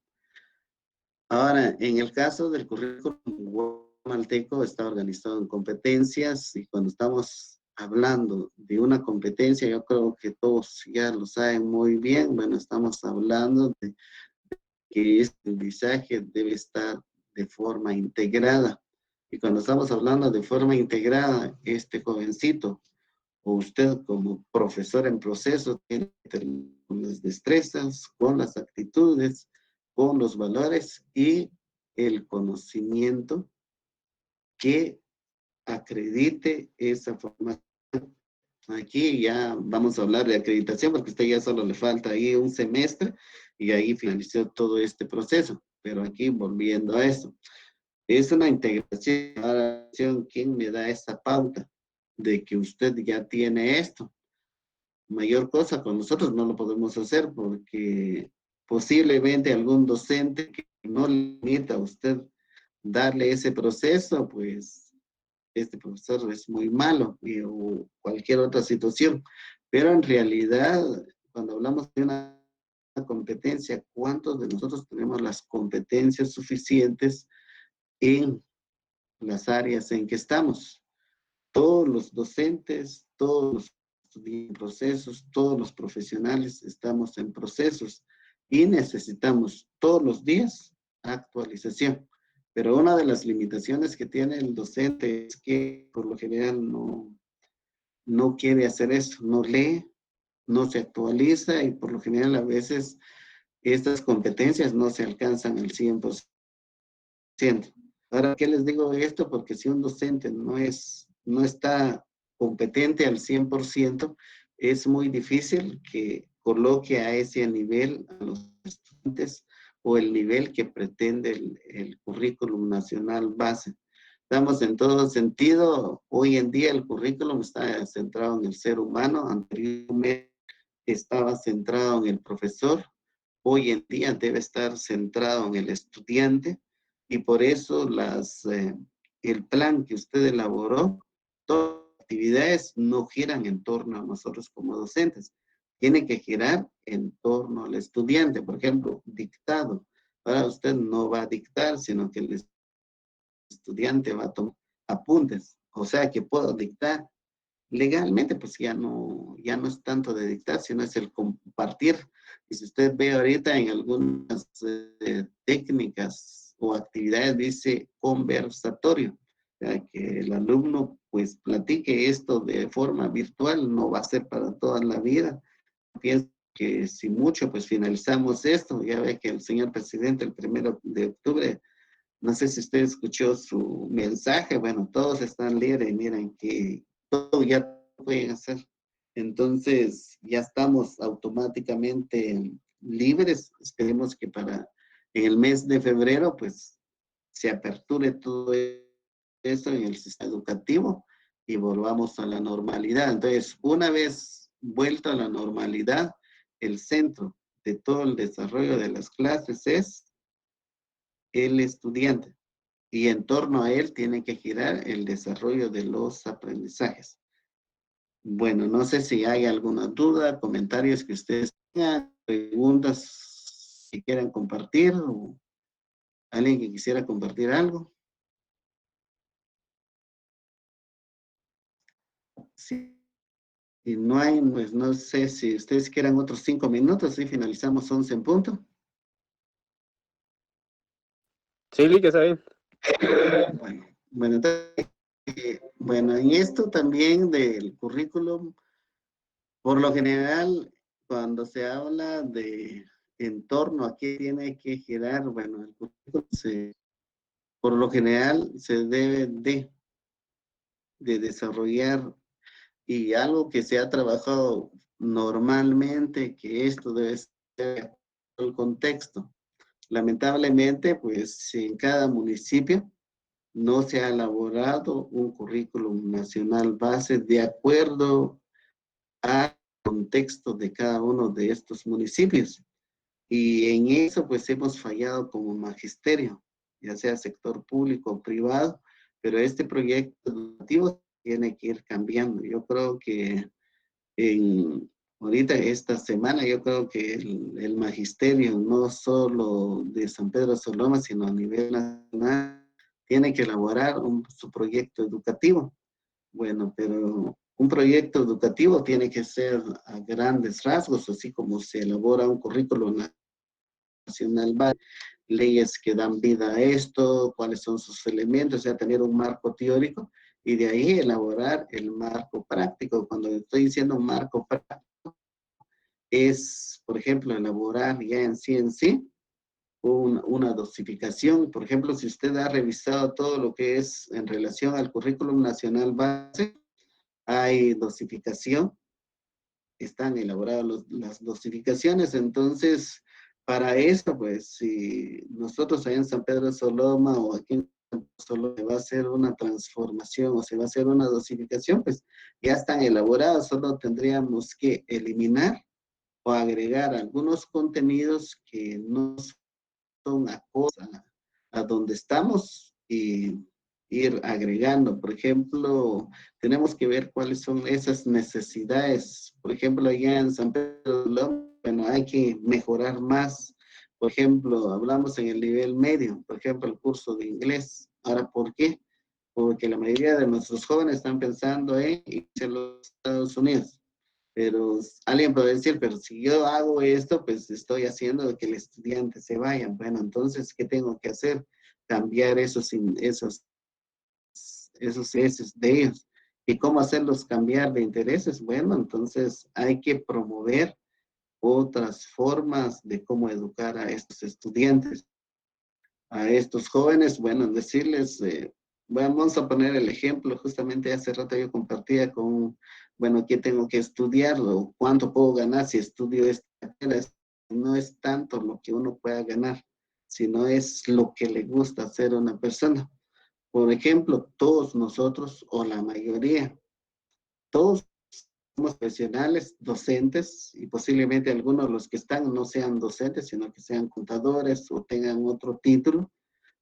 Ahora, en el caso del currículum guatemalteco, está organizado en competencias y cuando estamos hablando de una competencia, yo creo que todos ya lo saben muy bien. Bueno, estamos hablando de que este aprendizaje debe estar de forma integrada. Y cuando estamos hablando de forma integrada, este jovencito o usted como profesor en proceso tiene que tener con las destrezas, con las actitudes, con los valores y el conocimiento que acredite esa formación. Aquí ya vamos a hablar de acreditación porque a usted ya solo le falta ahí un semestre y ahí finalizó todo este proceso. Pero aquí volviendo a eso, es una integración. Ahora, ¿quién me da esa pauta de que usted ya tiene esto? Mayor cosa con nosotros no lo podemos hacer porque posiblemente algún docente que no le permita a usted darle ese proceso, pues este profesor es muy malo o cualquier otra situación. Pero en realidad, cuando hablamos de una competencia, ¿cuántos de nosotros tenemos las competencias suficientes en las áreas en que estamos? Todos los docentes, todos los procesos, todos los profesionales estamos en procesos y necesitamos todos los días actualización. Pero una de las limitaciones que tiene el docente es que por lo general no quiere hacer eso, no lee, no se actualiza y por lo general a veces estas competencias no se alcanzan al 100%. Ahora, ¿qué les digo esto? Porque si un docente no está competente al 100%, es muy difícil que coloque a ese nivel a los estudiantes o el nivel que pretende el currículum nacional base. Estamos en todo sentido, hoy en día el currículum está centrado en el ser humano, anteriormente estaba centrado en el profesor, hoy en día debe estar centrado en el estudiante y por eso el plan que usted elaboró, todas las actividades no giran en torno a nosotros como docentes, tiene que girar en torno al estudiante. Por ejemplo, dictado. Ahora usted no va a dictar, sino que el estudiante va a tomar apuntes, o sea que puedo dictar. Legalmente, pues ya no es tanto de dictar, sino es el compartir. Y si usted ve ahorita en algunas técnicas o actividades, dice conversatorio, o sea, que el alumno pues platique esto de forma virtual, no va a ser para toda la vida. Pienso que si mucho, pues finalizamos esto. Ya ve que el señor presidente el 1 de octubre, no sé si usted escuchó su mensaje, bueno, todos están libres, miren que todo ya pueden hacer. Entonces, ya estamos automáticamente libres. Esperemos que para en el mes de febrero, pues, se aperture todo esto en el sistema educativo y volvamos a la normalidad. Entonces, una vez vuelto a la normalidad, el centro de todo el desarrollo de las clases es el estudiante y en torno a él tiene que girar el desarrollo de los aprendizajes. Bueno, no sé si hay alguna duda, comentarios que ustedes tengan, preguntas que quieran compartir o alguien que quisiera compartir algo. Si no hay, pues no sé si ustedes quieran otros 5 minutos y finalizamos 11 en punto. Sí, Lick, está bien. Bueno, entonces, bueno, en esto también del currículum, por lo general, cuando se habla de en torno a qué tiene que girar, bueno, el currículum por lo general se debe de desarrollar y algo que se ha trabajado normalmente, que esto debe ser el contexto. Lamentablemente, pues en cada municipio no se ha elaborado un currículum nacional base de acuerdo al contexto de cada uno de estos municipios. Y en eso pues hemos fallado como magisterio, ya sea sector público o privado, pero este proyecto educativo tiene que ir cambiando. Yo creo que ahorita esta semana, yo creo que el magisterio, no solo de San Pedro Soloma, sino a nivel nacional, tiene que elaborar su proyecto educativo. Bueno, pero un proyecto educativo tiene que ser a grandes rasgos, así como se elabora un currículo nacional, leyes que dan vida a esto, cuáles son sus elementos, o sea, tener un marco teórico y de ahí elaborar el marco práctico. Cuando estoy diciendo marco práctico, es, por ejemplo, elaborar ya en sí una dosificación. Por ejemplo, si usted ha revisado todo lo que es en relación al currículum nacional base, hay dosificación, están elaboradas las dosificaciones, entonces, para eso, pues, si nosotros allá en San Pedro de Soloma o aquí en Soloma se va a hacer una transformación o se va a hacer una dosificación, pues ya están elaboradas, solo tendríamos que eliminar o agregar algunos contenidos que no son acordes a donde estamos y ir agregando. Por ejemplo, tenemos que ver cuáles son esas necesidades. Por ejemplo, allá en San Pedro, bueno, hay que mejorar más. Por ejemplo, hablamos en el nivel medio, por ejemplo, el curso de inglés. Ahora, ¿por qué? Porque la mayoría de nuestros jóvenes están pensando en irse a los Estados Unidos. Pero alguien puede decir, pero si yo hago esto, pues estoy haciendo que el estudiante se vaya. Bueno, entonces, ¿qué tengo que hacer? Cambiar esos intereses de ellos. ¿Y cómo hacerlos cambiar de intereses? Bueno, entonces hay que promover otras formas de cómo educar a estos estudiantes, a estos jóvenes. Bueno, decirles, bueno, vamos a poner el ejemplo, justamente hace rato yo compartía con, bueno, ¿qué tengo que estudiar o cuánto puedo ganar si estudio esta carrera? No es tanto lo que uno pueda ganar, sino es lo que le gusta hacer a una persona. Por ejemplo, todos nosotros, o la mayoría, todos somos profesionales, docentes, y posiblemente algunos de los que están no sean docentes, sino que sean contadores o tengan otro título.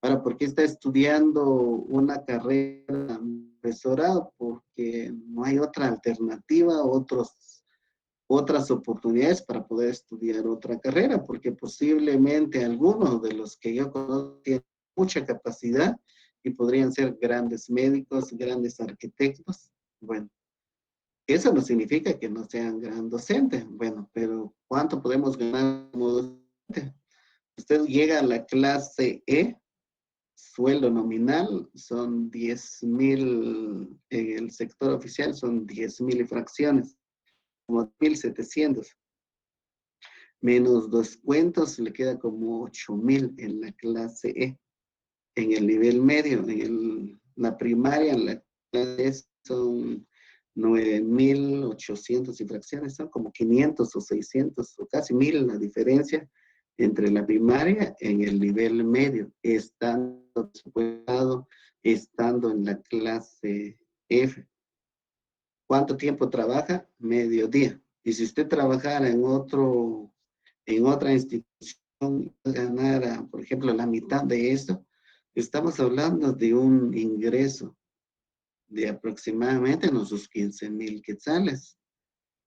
Ahora, ¿por qué está estudiando una carrera de profesorado? Porque no hay otra alternativa, otras oportunidades para poder estudiar otra carrera, porque posiblemente algunos de los que yo conozco tienen mucha capacidad y podrían ser grandes médicos, grandes arquitectos. Bueno, eso no significa que no sean gran docentes. Bueno, pero ¿cuánto podemos ganar como docente? Usted llega a la clase E, sueldo nominal son 10.000, en el sector oficial son 10.000 y fracciones, como 1.700. Menos descuentos le queda como 8.000 en la clase E. En el nivel medio, la primaria, en la clase E son 9.800 y fracciones, son como 500 o 600 o casi 1.000 la diferencia entre la primaria en el nivel medio, estando en la clase F. ¿Cuánto tiempo trabaja? Mediodía. Y si usted trabajara en otra institución, ganara, por ejemplo, la mitad de eso, estamos hablando de un ingreso de aproximadamente unos 15.000 quetzales.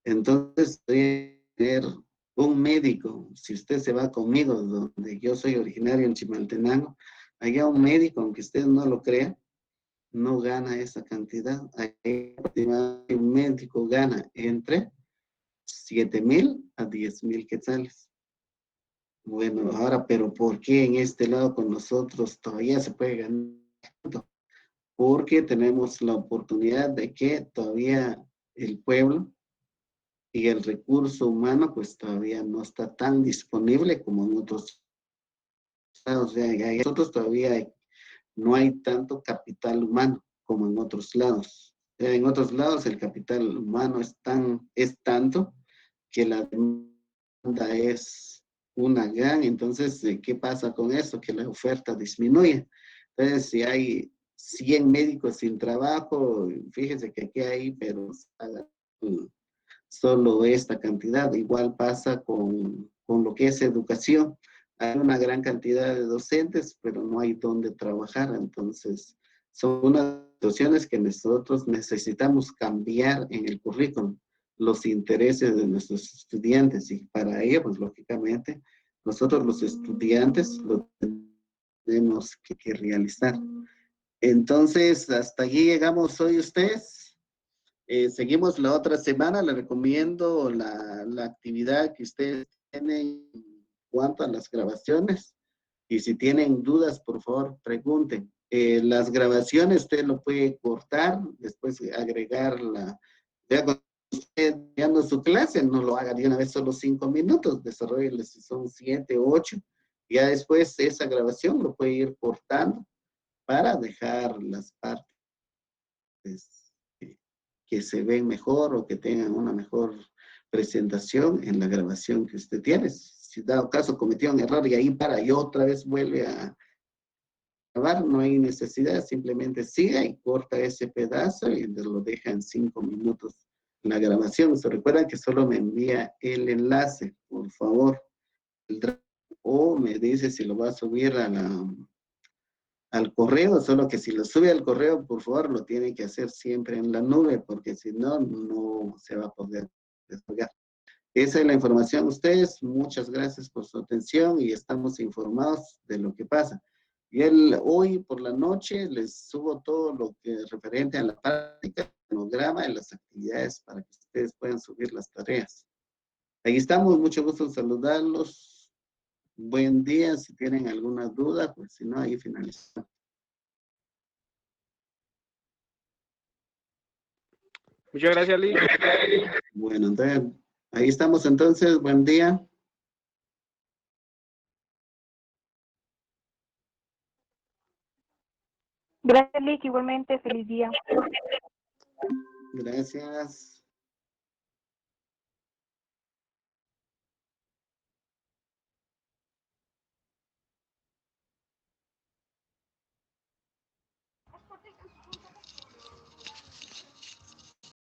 Entonces, tener un médico, si usted se va conmigo, donde yo soy originario en Chimaltenango, allá un médico, aunque usted no lo crea, no gana esa cantidad. Ahí, un médico gana entre 7.000 a 10.000 quetzales. Bueno, ahora, pero ¿por qué en este lado con nosotros todavía se puede ganar tanto? Porque tenemos la oportunidad de que todavía el pueblo y el recurso humano pues todavía no está tan disponible como en otros lados. O sea, nosotros todavía no hay tanto capital humano como en otros lados. O sea, en otros lados el capital humano es tanto que la demanda es una gran. Entonces, ¿qué pasa con eso? Que la oferta disminuye. Entonces, si hay 100 médicos sin trabajo, fíjense que aquí hay, pero solo esta cantidad. Igual pasa con lo que es educación. Hay una gran cantidad de docentes, pero no hay dónde trabajar. Entonces, son unas situaciones que nosotros necesitamos cambiar en el currículum, los intereses de nuestros estudiantes. Y para ello, pues lógicamente, nosotros los estudiantes lo tenemos que realizar. Entonces, hasta allí llegamos hoy ustedes. Seguimos la otra semana. Les recomiendo la actividad que ustedes tienen en cuanto a las grabaciones. Y si tienen dudas, por favor, pregunten. Las grabaciones usted lo puede cortar, después agregarla. Ya cuando usted dando su clase, no lo haga de una vez solo 5 minutos, desarrolle si son 7, 8. Ya después esa grabación lo puede ir cortando para dejar las partes que se ven mejor o que tengan una mejor presentación en la grabación que usted tiene. Si dado caso cometió un error y ahí para y otra vez vuelve a grabar, no hay necesidad, simplemente siga y corta ese pedazo y lo deja en 5 minutos la grabación. Se recuerda que solo me envía el enlace, por favor, o me dice si lo va a subir al correo, solo que si lo sube al correo, por favor, lo tiene que hacer siempre en la nube, porque si no, no se va a poder descargar. Esa es la información. Ustedes, muchas gracias por su atención y estamos informados de lo que pasa. Y hoy por la noche les subo todo lo que es referente a la práctica, el cronograma y las actividades para que ustedes puedan subir las tareas. Ahí estamos, mucho gusto en saludarlos. Buen día, si tienen alguna duda, pues si no, ahí finalizamos. Muchas gracias, Lee. Bueno, entonces, ahí estamos entonces, buen día. Gracias, Lick, igualmente, feliz día. Gracias.